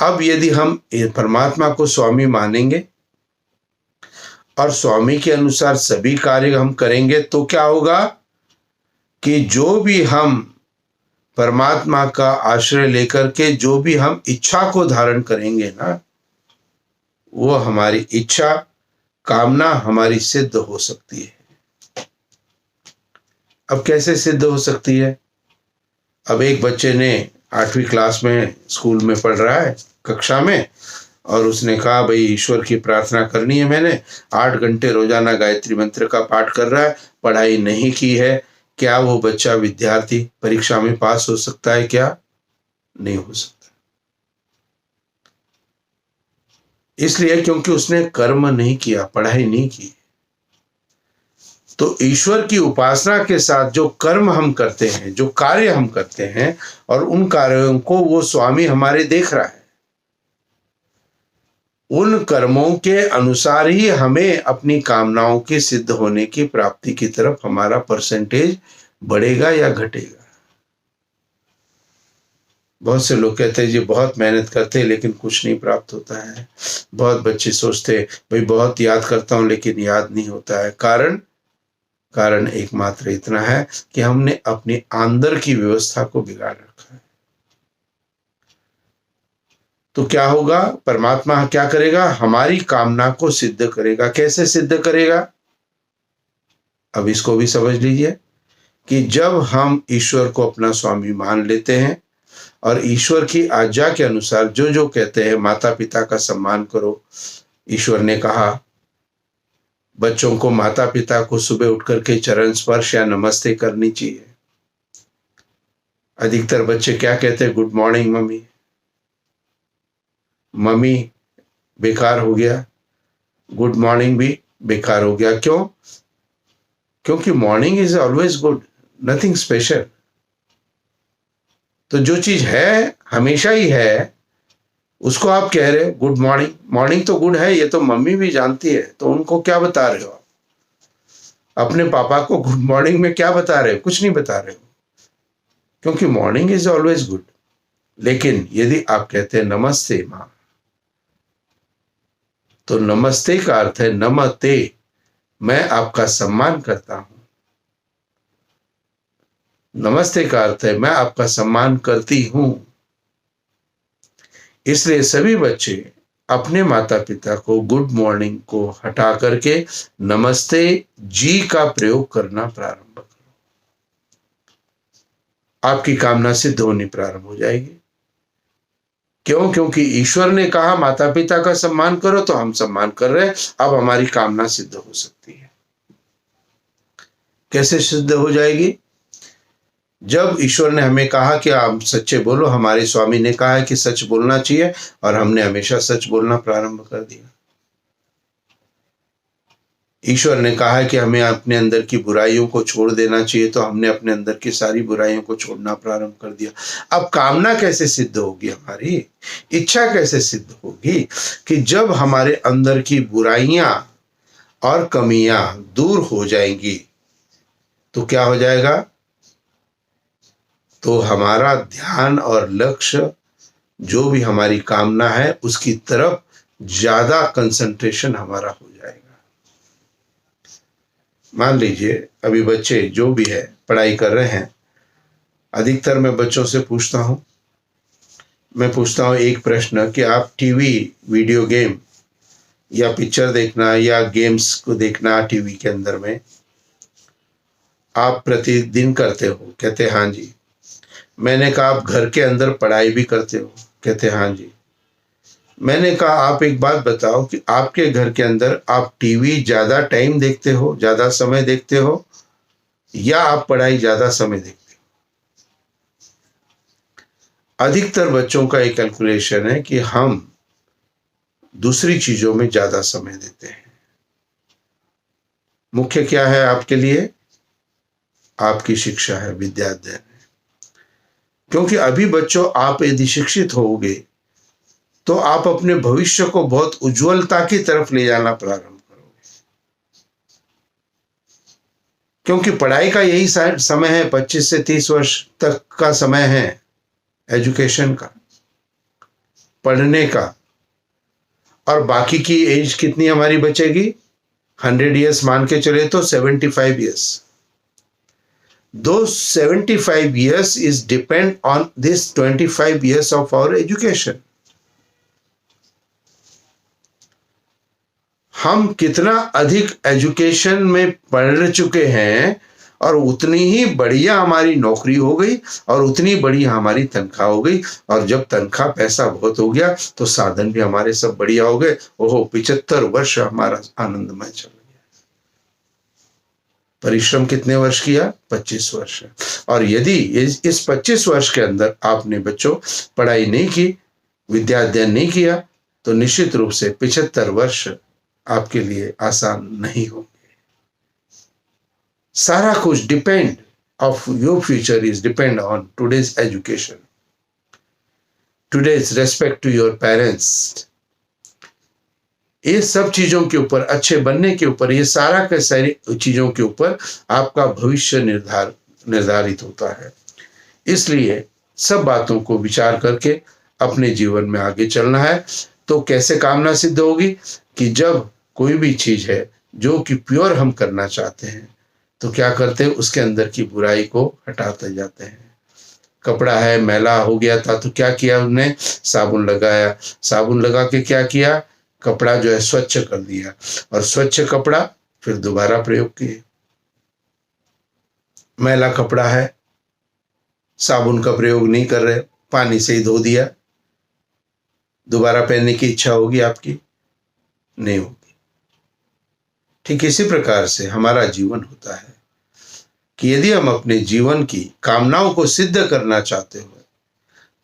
अब यदि हम परमात्मा को स्वामी मानेंगे और स्वामी के अनुसार सभी कार्य हम करेंगे, तो क्या होगा कि जो भी हम परमात्मा का आश्रय लेकर के जो भी हम इच्छा को धारण करेंगे ना, वो हमारी इच्छा कामना हमारी सिद्ध हो सकती है। अब कैसे सिद्ध हो सकती है? अब एक बच्चे ने 8वीं क्लास में स्कूल में पढ़ रहा है, कक्षा में, और उसने कहा भाई ईश्वर की प्रार्थना करनी है, मैंने 8 घंटे रोजाना गायत्री मंत्र का पाठ कर रहा है, पढ़ाई नहीं की है। क्या वो बच्चा विद्यार्थी परीक्षा में पास हो सकता है? क्या नहीं हो सकता। इसलिए क्योंकि उसने कर्म नहीं किया, पढ़ाई नहीं की। तो ईश्वर की उपासना के साथ जो कर्म हम करते हैं, जो कार्य हम करते हैं, और उन कार्यों को वो स्वामी हमारे देख रहा है, उन कर्मों के अनुसार ही हमें अपनी कामनाओं के सिद्ध होने की प्राप्ति की तरफ हमारा परसेंटेज बढ़ेगा या घटेगा। बहुत से लोग कहते हैं जी बहुत मेहनत करते हैं लेकिन कुछ नहीं प्राप्त होता है। बहुत बच्चे सोचते हैं भाई बहुत याद करता हूं लेकिन याद नहीं होता है। कारण एकमात्र इतना है कि हमने अपने अंदर की व्यवस्था को बिगाड़ रखा है। तो क्या होगा? परमात्मा क्या करेगा? हमारी कामना को सिद्ध करेगा। कैसे सिद्ध करेगा? अब इसको भी समझ लीजिए कि जब हम ईश्वर को अपना स्वामी मान लेते हैं और ईश्वर की आज्ञा के अनुसार जो जो कहते हैं, माता पिता का सम्मान करो। ईश्वर ने कहा बच्चों को, माता पिता को सुबह उठ करके चरण स्पर्श या नमस्ते करनी चाहिए। अधिकतर बच्चे क्या कहते हैं? Good morning mummy. मम्मी बेकार हो गया, गुड मॉर्निंग भी बेकार हो गया। क्यों? क्योंकि morning is always good, nothing special. तो जो चीज है हमेशा ही है, उसको आप कह रहे हो गुड मॉर्निंग। मॉर्निंग तो गुड है, ये तो मम्मी भी जानती है, तो उनको क्या बता रहे हो आप? अपने पापा को गुड मॉर्निंग में क्या बता रहे हो? कुछ नहीं बता रहे हो, क्योंकि मॉर्निंग इज ऑलवेज गुड। लेकिन यदि आप कहते हैं नमस्ते माँ, तो नमस्ते का अर्थ है नमते, मैं आपका सम्मान करता हूं। नमस्ते का अर्थ है मैं आपका सम्मान करती हूं। इसलिए सभी बच्चे अपने माता पिता को गुड मॉर्निंग को हटा करके नमस्ते जी का प्रयोग करना प्रारंभ करो। आपकी कामना सिद्ध होनी प्रारंभ हो जाएगी। क्यों? क्योंकि ईश्वर ने कहा माता पिता का सम्मान करो, तो हम सम्मान कर रहे हैं। अब हमारी कामना सिद्ध हो सकती है। कैसे सिद्ध हो जाएगी? जब ईश्वर ने हमें कहा कि आप सच्चे बोलो, हमारे स्वामी ने कहा है कि सच बोलना चाहिए, और हमने हमेशा सच बोलना प्रारंभ कर दिया। ईश्वर ने कहा है कि हमें अपने अंदर की बुराइयों को छोड़ देना चाहिए, तो हमने अपने अंदर की सारी बुराइयों को छोड़ना प्रारंभ कर दिया। अब कामना कैसे सिद्ध होगी? हमारी इच्छा कैसे सिद्ध होगी? कि जब हमारे अंदर की बुराइयां और कमियां दूर हो जाएंगी, तो क्या हो जाएगा? तो हमारा ध्यान और लक्ष्य, जो भी हमारी कामना है, उसकी तरफ ज्यादा कंसंट्रेशन हमारा हो जाएगा। मान लीजिए अभी बच्चे जो भी है पढ़ाई कर रहे हैं, अधिकतर मैं बच्चों से पूछता हूं एक प्रश्न कि आप टीवी, वीडियो गेम या पिक्चर देखना या गेम्स को देखना टीवी के अंदर में आप प्रतिदिन करते हो? कहते हाँ जी। मैंने कहा आप घर के अंदर पढ़ाई भी करते हो? कहते हाँ जी। मैंने कहा आप एक बात बताओ कि आपके घर के अंदर आप टीवी ज्यादा टाइम देखते हो, ज्यादा समय देखते हो, या आप पढ़ाई ज्यादा समय देखते हो? अधिकतर बच्चों का एक कैलकुलेशन है कि हम दूसरी चीजों में ज्यादा समय देते हैं। मुख्य क्या है आपके लिए? आपकी शिक्षा है, विद्या अध्ययन है। क्योंकि अभी बच्चों आप यदि शिक्षित होगे तो आप अपने भविष्य को बहुत उज्जवलता की तरफ ले जाना प्रारंभ करोगे। क्योंकि पढ़ाई का यही समय है, 25 से 30 वर्ष तक का समय है एजुकेशन का, पढ़ने का। और बाकी की एज कितनी हमारी बचेगी? 100 ईयर्स मान के चले तो 75 years. Those 75 years is depend on this 25 years of our education. हम कितना अधिक एजुकेशन में पढ़ चुके हैं और उतनी ही बढ़िया हमारी नौकरी हो गई और उतनी बढ़िया हमारी तनख्वाह हो गई। और जब तनख्वाह पैसा बहुत हो गया तो साधन भी हमारे सब बढ़िया हो गए। ओहो, 75 वर्ष हमारा आनंदमय चल गया। परिश्रम कितने वर्ष किया? 25 वर्ष। और यदि इस 25 वर्ष के अंदर आपने बच्चों पढ़ाई नहीं की, विद्या अध्ययन नहीं किया, तो निश्चित रूप से 75 वर्ष आपके लिए आसान नहीं होंगे। सारा कुछ depend of your future is depend on today's education, today's respect to your parents. ये सब चीजों के ऊपर, अच्छे बनने के ऊपर, ये सारा के सारी चीजों के ऊपर आपका भविष्य निर्धारित होता है। इसलिए सब बातों को विचार करके अपने जीवन में आगे चलना है। तो कैसे कामना सिद्ध होगी? कि जब कोई भी चीज है जो कि प्योर हम करना चाहते हैं तो क्या करते हैं? उसके अंदर की बुराई को हटाते जाते हैं। कपड़ा है मैला हो गया था तो क्या किया उन्होंने? साबुन लगाया। साबुन लगा के क्या किया? कपड़ा जो है स्वच्छ कर दिया, और स्वच्छ कपड़ा फिर दोबारा प्रयोग किए। मैला कपड़ा है, साबुन का प्रयोग नहीं कर रहे, पानी से ही धो दिया, दोबारा पहनने की इच्छा होगी आपकी? नहीं होगी। ठीक इसी प्रकार से हमारा जीवन होता है कि यदि हम अपने जीवन की कामनाओं को सिद्ध करना चाहते हो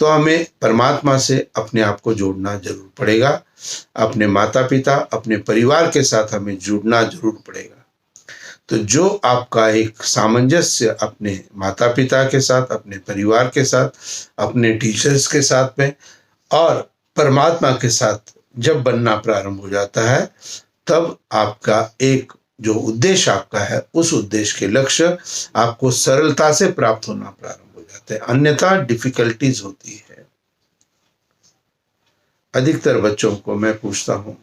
तो हमें परमात्मा से अपने आप को जोड़ना जरूर पड़ेगा। अपने माता पिता, अपने परिवार के साथ हमें जुड़ना जरूर पड़ेगा। तो जो आपका एक सामंजस्य अपने माता पिता के साथ, अपने परिवार के साथ, अपने टीचर्स के साथ में और परमात्मा के साथ जब बनना प्रारंभ हो जाता है, तब आपका एक जो उद्देश्य आपका है, उस उद्देश्य के लक्ष्य आपको सरलता से प्राप्त होना प्रारंभ हो जाते हैं। अन्यथा डिफिकल्टीज होती है। अधिकतर बच्चों को मैं पूछता हूं,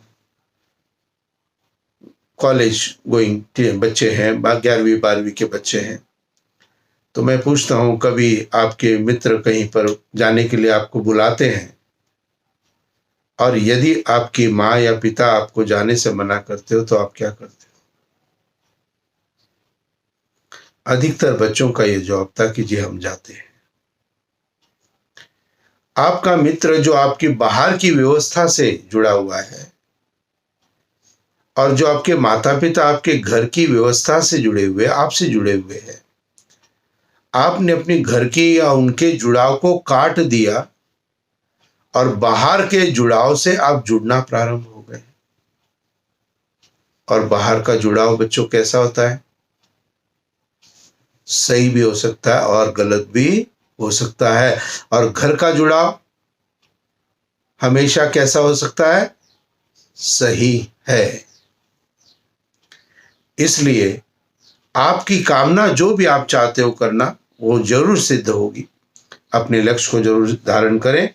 कॉलेज गोइंग बच्चे हैं, 11वीं 12वीं के बच्चे हैं, तो मैं पूछता हूं कभी आपके मित्र कहीं पर जाने के लिए आपको बुलाते हैं और यदि आपकी माँ या पिता आपको जाने से मना करते हो तो आप क्या करते हो? अधिकतर बच्चों का ये जवाब था कि जी हम जाते हैं। आपका मित्र जो आपकी बाहर की व्यवस्था से जुड़ा हुआ है और जो आपके माता पिता आपके घर की व्यवस्था से जुड़े हुए, आपसे जुड़े हुए हैं, आपने अपनी घर की या उनके जुड़ाव को काट दिया और बाहर के जुड़ाव से आप जुड़ना प्रारंभ हो गए। और बाहर का जुड़ाव बच्चों कैसा होता है? सही भी हो सकता है और गलत भी हो सकता है। और घर का जुड़ाव हमेशा कैसा हो सकता है? सही है। इसलिए आपकी कामना जो भी आप चाहते हो करना, वो जरूर सिद्ध होगी। अपने लक्ष्य को जरूर धारण करें।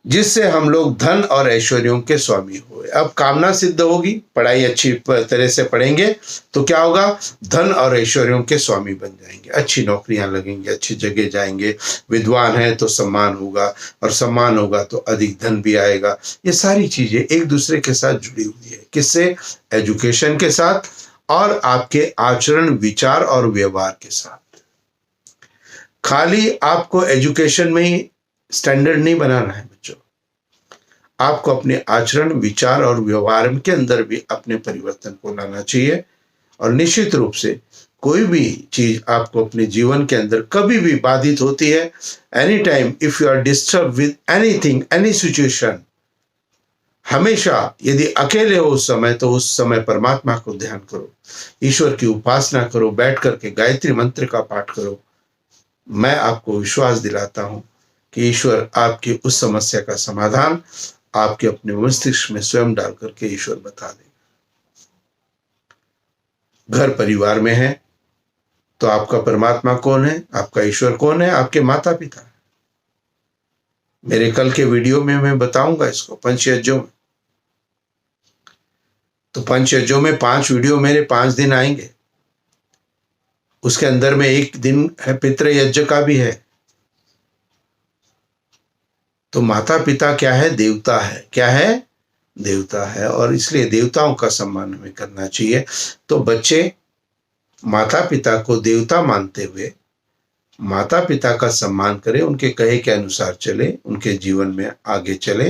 जिससे हम लोग धन और ऐश्वर्यों के स्वामी हुए। अब कामना सिद्ध होगी, पढ़ाई अच्छी तरह से पढ़ेंगे तो क्या होगा, धन और ऐश्वर्यों के स्वामी बन जाएंगे, अच्छी नौकरियां लगेंगे, अच्छी जगह जाएंगे, विद्वान है तो सम्मान होगा, और सम्मान होगा तो अधिक धन भी आएगा। ये सारी चीजें एक दूसरे के साथ जुड़ी हुई है। किससे? एजुकेशन के साथ और आपके आचरण, विचार और व्यवहार के साथ। खाली आपको एजुकेशन में ही स्टैंडर्ड नहीं बनाना है बच्चों, आपको अपने आचरण, विचार और व्यवहार के अंदर भी अपने परिवर्तन को लाना चाहिए। और निश्चित रूप से कोई भी चीज आपको अपने जीवन के अंदर कभी भी बाधित होती है, any time if you are disturb with anything, any situation, हमेशा यदि अकेले हो उस समय, तो उस समय परमात्मा को ध्यान करो, ईश्वर की उपासना करो, बैठ करके गायत्री मंत्र का पाठ करो। मैं आपको विश्वास दिलाता हूं कि ईश्वर आपकी उस समस्या का समाधान आपके अपने मस्तिष्क में स्वयं डाल करके ईश्वर बता देगा। घर परिवार में है तो आपका परमात्मा कौन है, आपका ईश्वर कौन है? आपके माता पिता। मेरे कल के वीडियो में मैं बताऊंगा इसको, पंचयज्ञों में। तो पंचयज्ञों में 5 वीडियो मेरे 5 दिन आएंगे, उसके अंदर में एक दिन है पितृ यज्ञ का भी है। तो माता पिता क्या है? देवता है। क्या है? देवता है। और इसलिए देवताओं का सम्मान हमें करना चाहिए। तो बच्चे माता पिता को देवता मानते हुए माता पिता का सम्मान करें, उनके कहे के अनुसार चले, उनके जीवन में आगे चले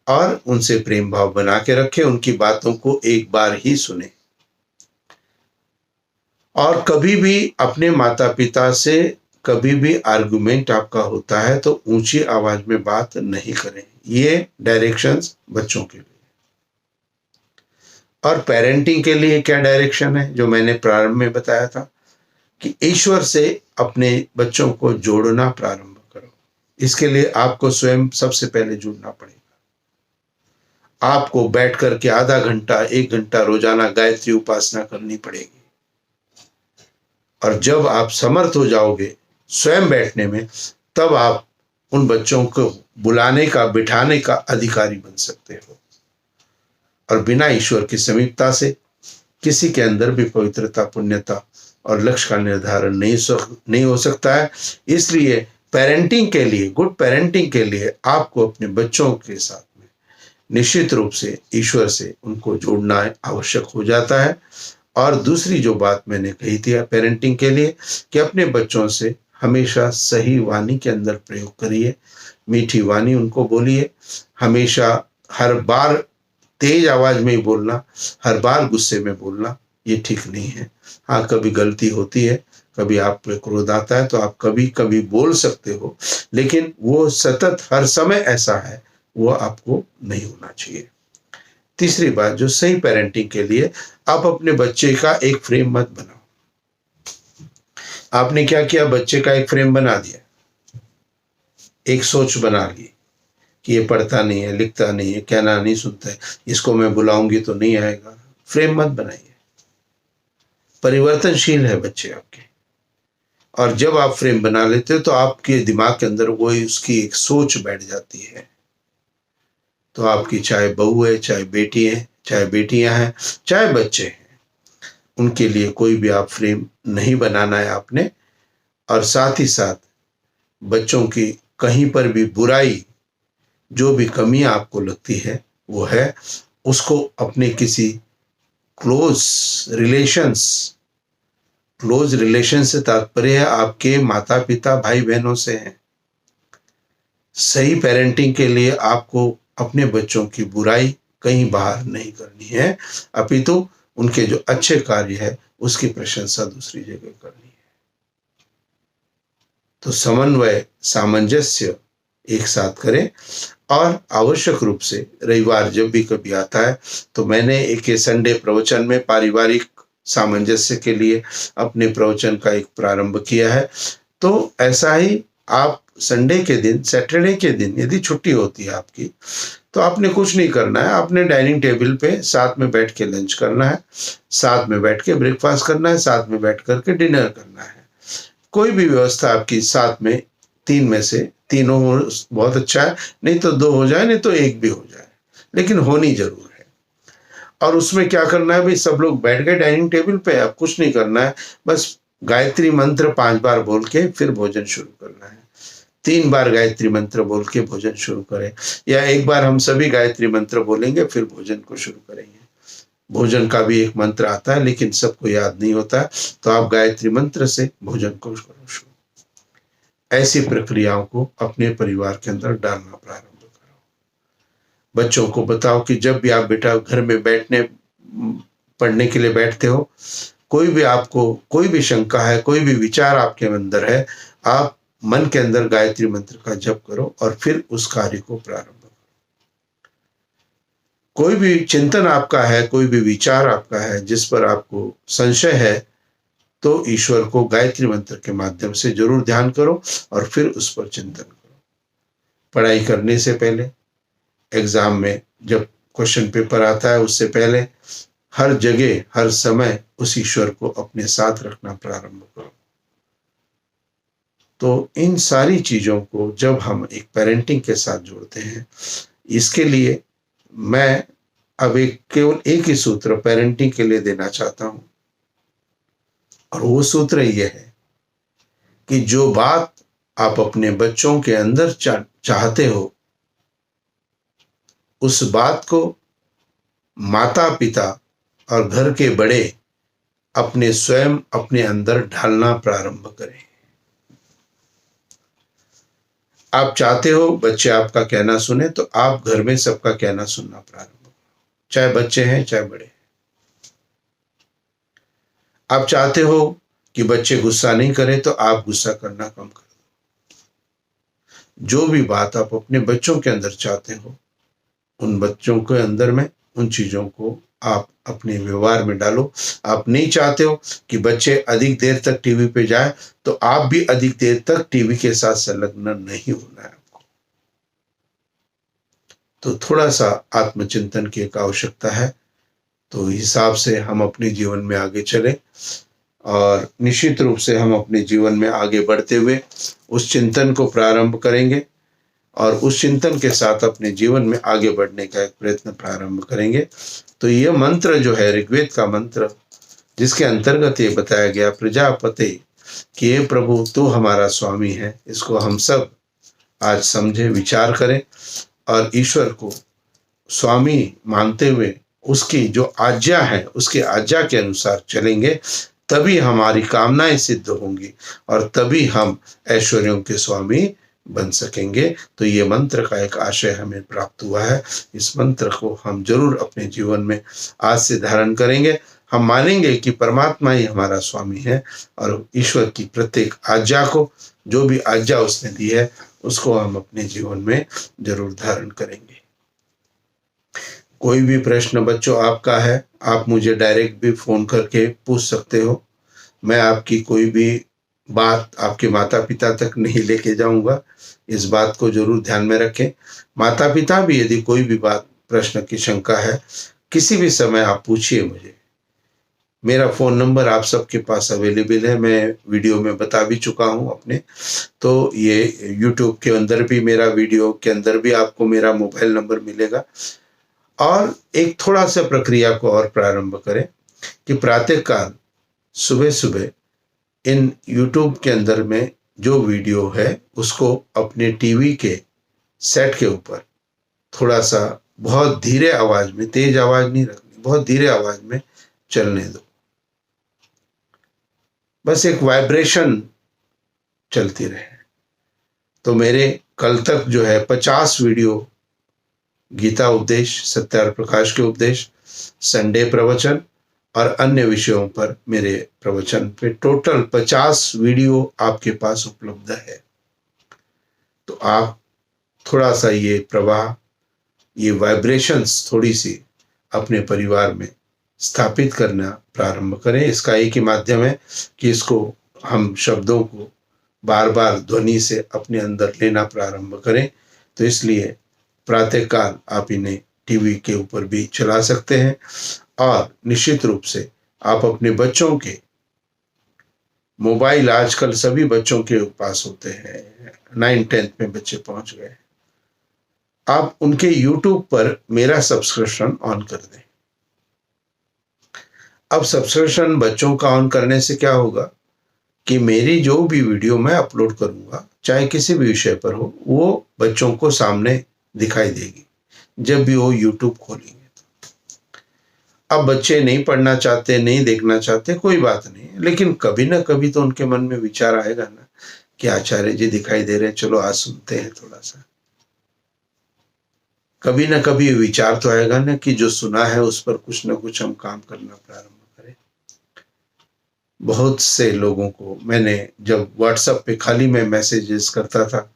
और उनसे प्रेम भाव बना के रखें, उनकी बातों को एक बार ही सुने। और कभी भी अपने माता पिता से कभी भी आर्गुमेंट आपका होता है तो ऊंची आवाज में बात नहीं करें। ये डायरेक्शंस बच्चों के लिए। और पेरेंटिंग के लिए क्या डायरेक्शन है, जो मैंने प्रारंभ में बताया था कि ईश्वर से अपने बच्चों को जोड़ना प्रारंभ करो। इसके लिए आपको स्वयं सबसे पहले जुड़ना पड़ेगा। आपको बैठ करके आधा घंटा, 1 घंटा रोजाना गायत्री उपासना करनी पड़ेगी। और जब आप समर्थ हो जाओगे स्वयं बैठने में, तब आप उन बच्चों को बुलाने का, बिठाने का अधिकारी बन सकते हो। और बिना ईश्वर की समीपता से किसी के अंदर भी पवित्रता, पुण्यता और लक्ष्य का निर्धारण नहीं हो सकता है। इसलिए पेरेंटिंग के लिए, गुड पेरेंटिंग के लिए आपको अपने बच्चों के साथ में निश्चित रूप से ईश्वर से उनको जोड़ना आवश्यक हो जाता है। और दूसरी जो बात मैंने कही थी पेरेंटिंग के लिए, कि अपने बच्चों से हमेशा सही वाणी के अंदर प्रयोग करिए, मीठी वाणी उनको बोलिए। हमेशा हर बार तेज आवाज में ही बोलना, हर बार गुस्से में बोलना, ये ठीक नहीं है। हाँ, कभी गलती होती है, कभी आप पे क्रोध आता है तो आप कभी कभी बोल सकते हो, लेकिन वो सतत हर समय ऐसा है, वो आपको नहीं होना चाहिए। तीसरी बात, जो सही पेरेंटिंग के लिए, आप अपने बच्चे का एक फ्रेम मत बनाओ। आपने क्या किया, बच्चे का एक फ्रेम बना दिया, एक सोच बना ली कि ये पढ़ता नहीं है, लिखता नहीं है, कहना नहीं सुनता है, इसको मैं बुलाऊंगी तो नहीं आएगा। फ्रेम मत बनाइए। परिवर्तनशील है बच्चे आपके। और जब आप फ्रेम बना लेते हो तो आपके दिमाग के अंदर वो उसकी एक सोच बैठ जाती है। तो आपकी चाहे बहू है, चाहे बेटी है, चाहे बेटियां हैं, चाहे बच्चे हैं, उनके लिए कोई भी आप फ्रेम नहीं बनाना है आपने। और साथ ही साथ बच्चों की कहीं पर भी बुराई, जो भी कमियां आपको लगती है वो है, उसको अपने किसी क्लोज रिलेशन से तात्पर्य है आपके माता पिता, भाई बहनों से है। सही पेरेंटिंग के लिए आपको अपने बच्चों की बुराई कहीं बाहर नहीं करनी है, अपितु उनके जो अच्छे कार्य है उसकी प्रशंसा दूसरी जगह करनी है। तो समन्वय, सामंजस्य एक साथ करें। और आवश्यक रूप से रविवार जब भी कभी आता है तो मैंने एक संडे प्रवचन में पारिवारिक सामंजस्य के लिए अपने प्रवचन का एक प्रारंभ किया है। तो ऐसा ही आप संडे के दिन, सैटरडे के दिन यदि छुट्टी होती है आपकी, तो आपने कुछ नहीं करना है, आपने डाइनिंग टेबल पे साथ में बैठ के लंच करना है, साथ में बैठ के ब्रेकफास्ट करना है, साथ में बैठ करके डिनर करना है। कोई भी व्यवस्था आपकी साथ में 3 में से तीनों हो बहुत अच्छा है, नहीं तो 2 हो जाए, नहीं तो 1 भी हो जाए, लेकिन होनी जरूर है। और उसमें क्या करना है भाई, सब लोग बैठ गए डाइनिंग टेबल पे, अब कुछ नहीं करना है, बस गायत्री मंत्र 5 बार बोल के फिर भोजन शुरू करना है। 3 बार गायत्री मंत्र बोल के भोजन शुरू करें, या एक बार हम सभी गायत्री मंत्र बोलेंगे फिर भोजन को शुरू करेंगे। भोजन का भी एक मंत्र आता है लेकिन सबको याद नहीं होता, तो आप गायत्री मंत्र से भोजन को करो शुरू। ऐसी प्रक्रियाओं को अपने परिवार के अंदर डालना प्रारंभ करो। बच्चों को बताओ कि जब भी आप बेटा घर में बैठने पढ़ने के लिए बैठते हो, कोई भी आपको कोई भी शंका है, कोई भी विचार आपके अंदर है, आप मन के अंदर गायत्री मंत्र का जप करो और फिर उस कार्य को प्रारंभ करो। कोई भी चिंतन आपका है, कोई भी विचार आपका है जिस पर आपको संशय है, तो ईश्वर को गायत्री मंत्र के माध्यम से जरूर ध्यान करो और फिर उस पर चिंतन करो। पढ़ाई करने से पहले, एग्जाम में जब क्वेश्चन पेपर आता है उससे पहले, हर जगह हर समय उस ईश्वर को अपने साथ रखना प्रारंभ करो। तो इन सारी चीजों को जब हम एक पेरेंटिंग के साथ जोड़ते हैं, इसके लिए मैं अब केवल एक ही सूत्र पेरेंटिंग के लिए देना चाहता हूं, और वो सूत्र ये है कि जो बात आप अपने बच्चों के अंदर चाहते हो, उस बात को माता पिता और घर के बड़े अपने स्वयं अपने अंदर ढालना प्रारंभ करें। आप चाहते हो बच्चे आपका कहना सुने, तो आप घर में सबका कहना सुनना प्रारंभ करो, चाहे बच्चे हैं चाहे बड़े। आप चाहते हो कि बच्चे गुस्सा नहीं करें, तो आप गुस्सा करना कम कर दो। जो भी बात आप अपने बच्चों के अंदर चाहते हो, उन बच्चों के अंदर में उन चीजों को आप अपने व्यवहार में डालो। आप नहीं चाहते हो कि बच्चे अधिक देर तक टीवी पे जाए, तो आप भी अधिक देर तक टीवी के साथ संलग्न नहीं होना है आपको। तो थोड़ा सा आत्मचिंतन की एक आवश्यकता है। तो हिसाब से हम अपने जीवन में आगे चले, और निश्चित रूप से हम अपने जीवन में आगे बढ़ते हुए उस चिंतन को प्रारंभ करेंगे, और उस चिंतन के साथ अपने जीवन में आगे बढ़ने का एक प्रयत्न प्रारंभ करेंगे। तो यह मंत्र जो है ऋग्वेद का मंत्र, जिसके अंतर्गत ये बताया गया प्रजापति कि ये प्रभु तू हमारा स्वामी है, इसको हम सब आज समझे, विचार करें और ईश्वर को स्वामी मानते हुए उसकी जो आज्ञा है उसकी आज्ञा के अनुसार चलेंगे, तभी हमारी कामनाएं सिद्ध होंगी और तभी हम ऐश्वर्यों के स्वामी बन सकेंगे। तो ये मंत्र का एक आशय हमें प्राप्त हुआ है। इस मंत्र को हम जरूर अपने जीवन में आज से धारण करेंगे। हम मानेंगे कि परमात्मा ही हमारा स्वामी है, और ईश्वर की प्रत्येक आज्ञा को, जो भी आज्ञा उसने दी है, उसको हम अपने जीवन में जरूर धारण करेंगे। कोई भी प्रश्न बच्चों आपका है, आप मुझे डायरेक्ट भी फोन करके पूछ सकते हो। मैं आपकी कोई भी बात आपके माता पिता तक नहीं लेके जाऊंगा, इस बात को जरूर ध्यान में रखें। माता पिता भी यदि कोई भी बात, प्रश्न की शंका है, किसी भी समय आप पूछिए मुझे। मेरा फ़ोन नंबर आप सबके पास अवेलेबल है, मैं वीडियो में बता भी चुका हूं अपने। तो ये यूट्यूब के अंदर भी, मेरा वीडियो के अंदर भी आपको मेरा मोबाइल नंबर मिलेगा। और एक थोड़ा सा प्रक्रिया को और प्रारंभ करें कि प्रातःकाल सुबह सुबह इन यूट्यूब के अंदर में जो वीडियो है उसको अपने टीवी के सेट के ऊपर थोड़ा सा बहुत धीरे आवाज में, तेज आवाज नहीं रखनी, बहुत धीरे आवाज में चलने दो। बस एक वाइब्रेशन चलती रहे। तो मेरे कल तक जो है 50 वीडियो, गीता उपदेश, सत्यार प्रकाश के उपदेश, संडे प्रवचन और अन्य विषयों पर मेरे प्रवचन पे टोटल 50 वीडियो आपके पास उपलब्ध है। तो आप थोड़ा सा ये प्रवाह, ये वाइब्रेशंस थोड़ी सी अपने परिवार में स्थापित करना प्रारंभ करें। इसका एक ही माध्यम है कि इसको हम शब्दों को बार बार ध्वनि से अपने अंदर लेना प्रारंभ करें। तो इसलिए प्रातःकाल आप इन्हें टीवी के ऊपर भी चला सकते हैं, और निश्चित रूप से आप अपने बच्चों के मोबाइल आजकल सभी बच्चों के पास होते हैं, 9th-10th में बच्चे पहुंच गए। आप उनके यूट्यूब पर मेरा सब्सक्रिप्शन ऑन कर दें। अब सब्सक्रिप्शन बच्चों का ऑन करने से क्या होगा कि मेरी जो भी वीडियो मैं अपलोड करूंगा, चाहे किसी भी विषय पर हो, वो बच्चों को सामने दिखाई देगी जब भी वो यूट्यूब खोलेंगे। अब बच्चे नहीं पढ़ना चाहते, नहीं देखना चाहते, कोई बात नहीं, लेकिन कभी ना कभी तो उनके मन में विचार आएगा ना कि आचार्य जी दिखाई दे रहे हैं, चलो आज सुनते हैं थोड़ा सा। कभी ना कभी विचार तो आएगा ना कि जो सुना है उस पर कुछ ना कुछ हम काम करना प्रारंभ करें। बहुत से लोगों को मैंने, जब व्हाट्सएप पे खाली मैं मैसेजेस करता था,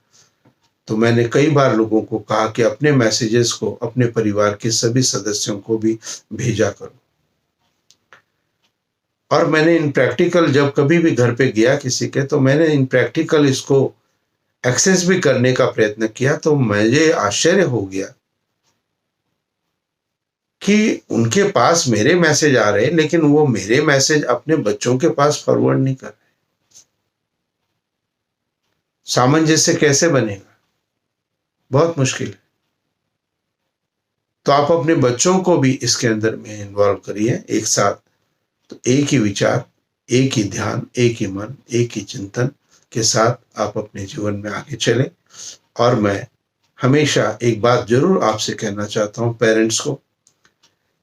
तो मैंने कई बार लोगों को कहा कि अपने मैसेजेस को अपने परिवार के सभी सदस्यों को भी भेजा करो। और मैंने इन प्रैक्टिकल, जब कभी भी घर पे गया किसी के, तो मैंने इन प्रैक्टिकल इसको एक्सेस भी करने का प्रयत्न किया, तो मुझे आश्चर्य हो गया कि उनके पास मेरे मैसेज आ रहे हैं, लेकिन वो मेरे मैसेज अपने बच्चों के पास फॉरवर्ड नहीं कर रहे। सामंजस्य कैसे बनेगा? बहुत मुश्किल है। तो आप अपने बच्चों को भी इसके अंदर में इन्वॉल्व करिए एक साथ। तो एक ही विचार, एक ही ध्यान, एक ही मन, एक ही चिंतन के साथ आप अपने जीवन में आगे चलें। और मैं हमेशा एक बात जरूर आपसे कहना चाहता हूँ पेरेंट्स को,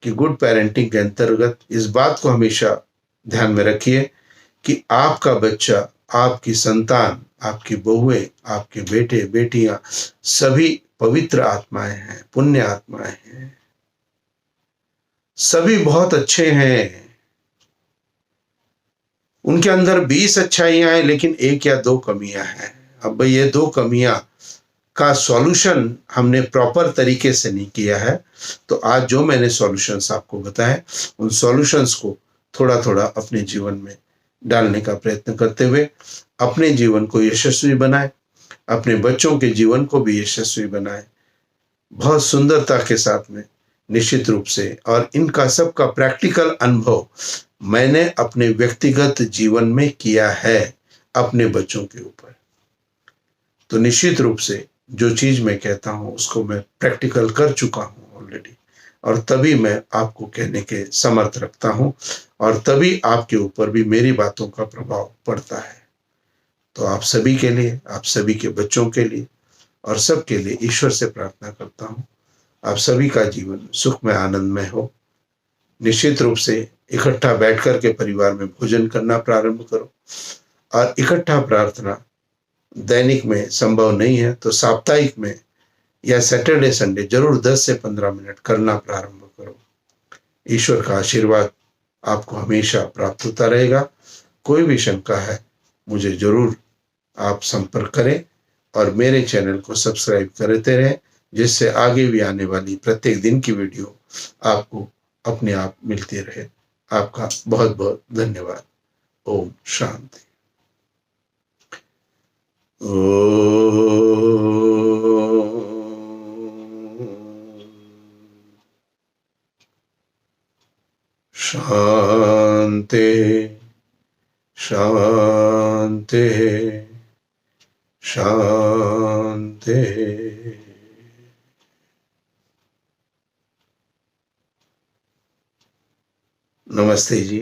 कि गुड पेरेंटिंग के अंतर्गत इस बात को हमेशा ध्यान में रखिए कि आपका बच्चा, आपकी संतान, आपकी बहुएं, आपके बेटे बेटियां सभी पवित्र आत्माएं हैं, पुण्य आत्माएं हैं, सभी बहुत अच्छे हैं। उनके अंदर 20 अच्छाइयां हैं, लेकिन एक या दो कमियां हैं। अब भाई ये दो कमियां का सॉल्यूशन हमने प्रॉपर तरीके से नहीं किया है, तो आज जो मैंने सॉल्यूशंस आपको बताए, उन सॉल्यूशंस को थोड़ा थोड़ा अपने जीवन में डालने का प्रयत्न करते हुए अपने जीवन को यशस्वी बनाए, अपने बच्चों के जीवन को भी यशस्वी बनाए, बहुत सुंदरता के साथ में, निश्चित रूप से। और इनका सबका प्रैक्टिकल अनुभव मैंने अपने व्यक्तिगत जीवन में किया है अपने बच्चों के ऊपर। तो निश्चित रूप से जो चीज मैं कहता हूं उसको मैं प्रैक्टिकल कर चुका हूं ऑलरेडी, और तभी मैं आपको कहने के समर्थ रखता हूं, और तभी आपके ऊपर भी मेरी बातों का प्रभाव पड़ता है। तो आप सभी के लिए, आप सभी के बच्चों के लिए और सबके लिए ईश्वर से प्रार्थना करता हूं, आप सभी का जीवन सुखमय आनंदमय हो। निश्चित रूप से इकट्ठा बैठ कर के परिवार में भोजन करना प्रारंभ करो, और इकट्ठा प्रार्थना दैनिक में संभव नहीं है तो साप्ताहिक में या सैटरडे संडे जरूर 10 से 15 मिनट करना प्रारंभ करो। ईश्वर का आशीर्वाद आपको हमेशा प्राप्त होता रहेगा। कोई भी शंका है मुझे जरूर आप संपर्क करें, और मेरे चैनल को सब्सक्राइब करते रहें, जिससे आगे भी आने वाली प्रत्येक दिन की वीडियो आपको अपने आप मिलती रहे। आपका बहुत बहुत धन्यवाद। ओम शांति। शांति शांति शांति। नमस्ते जी।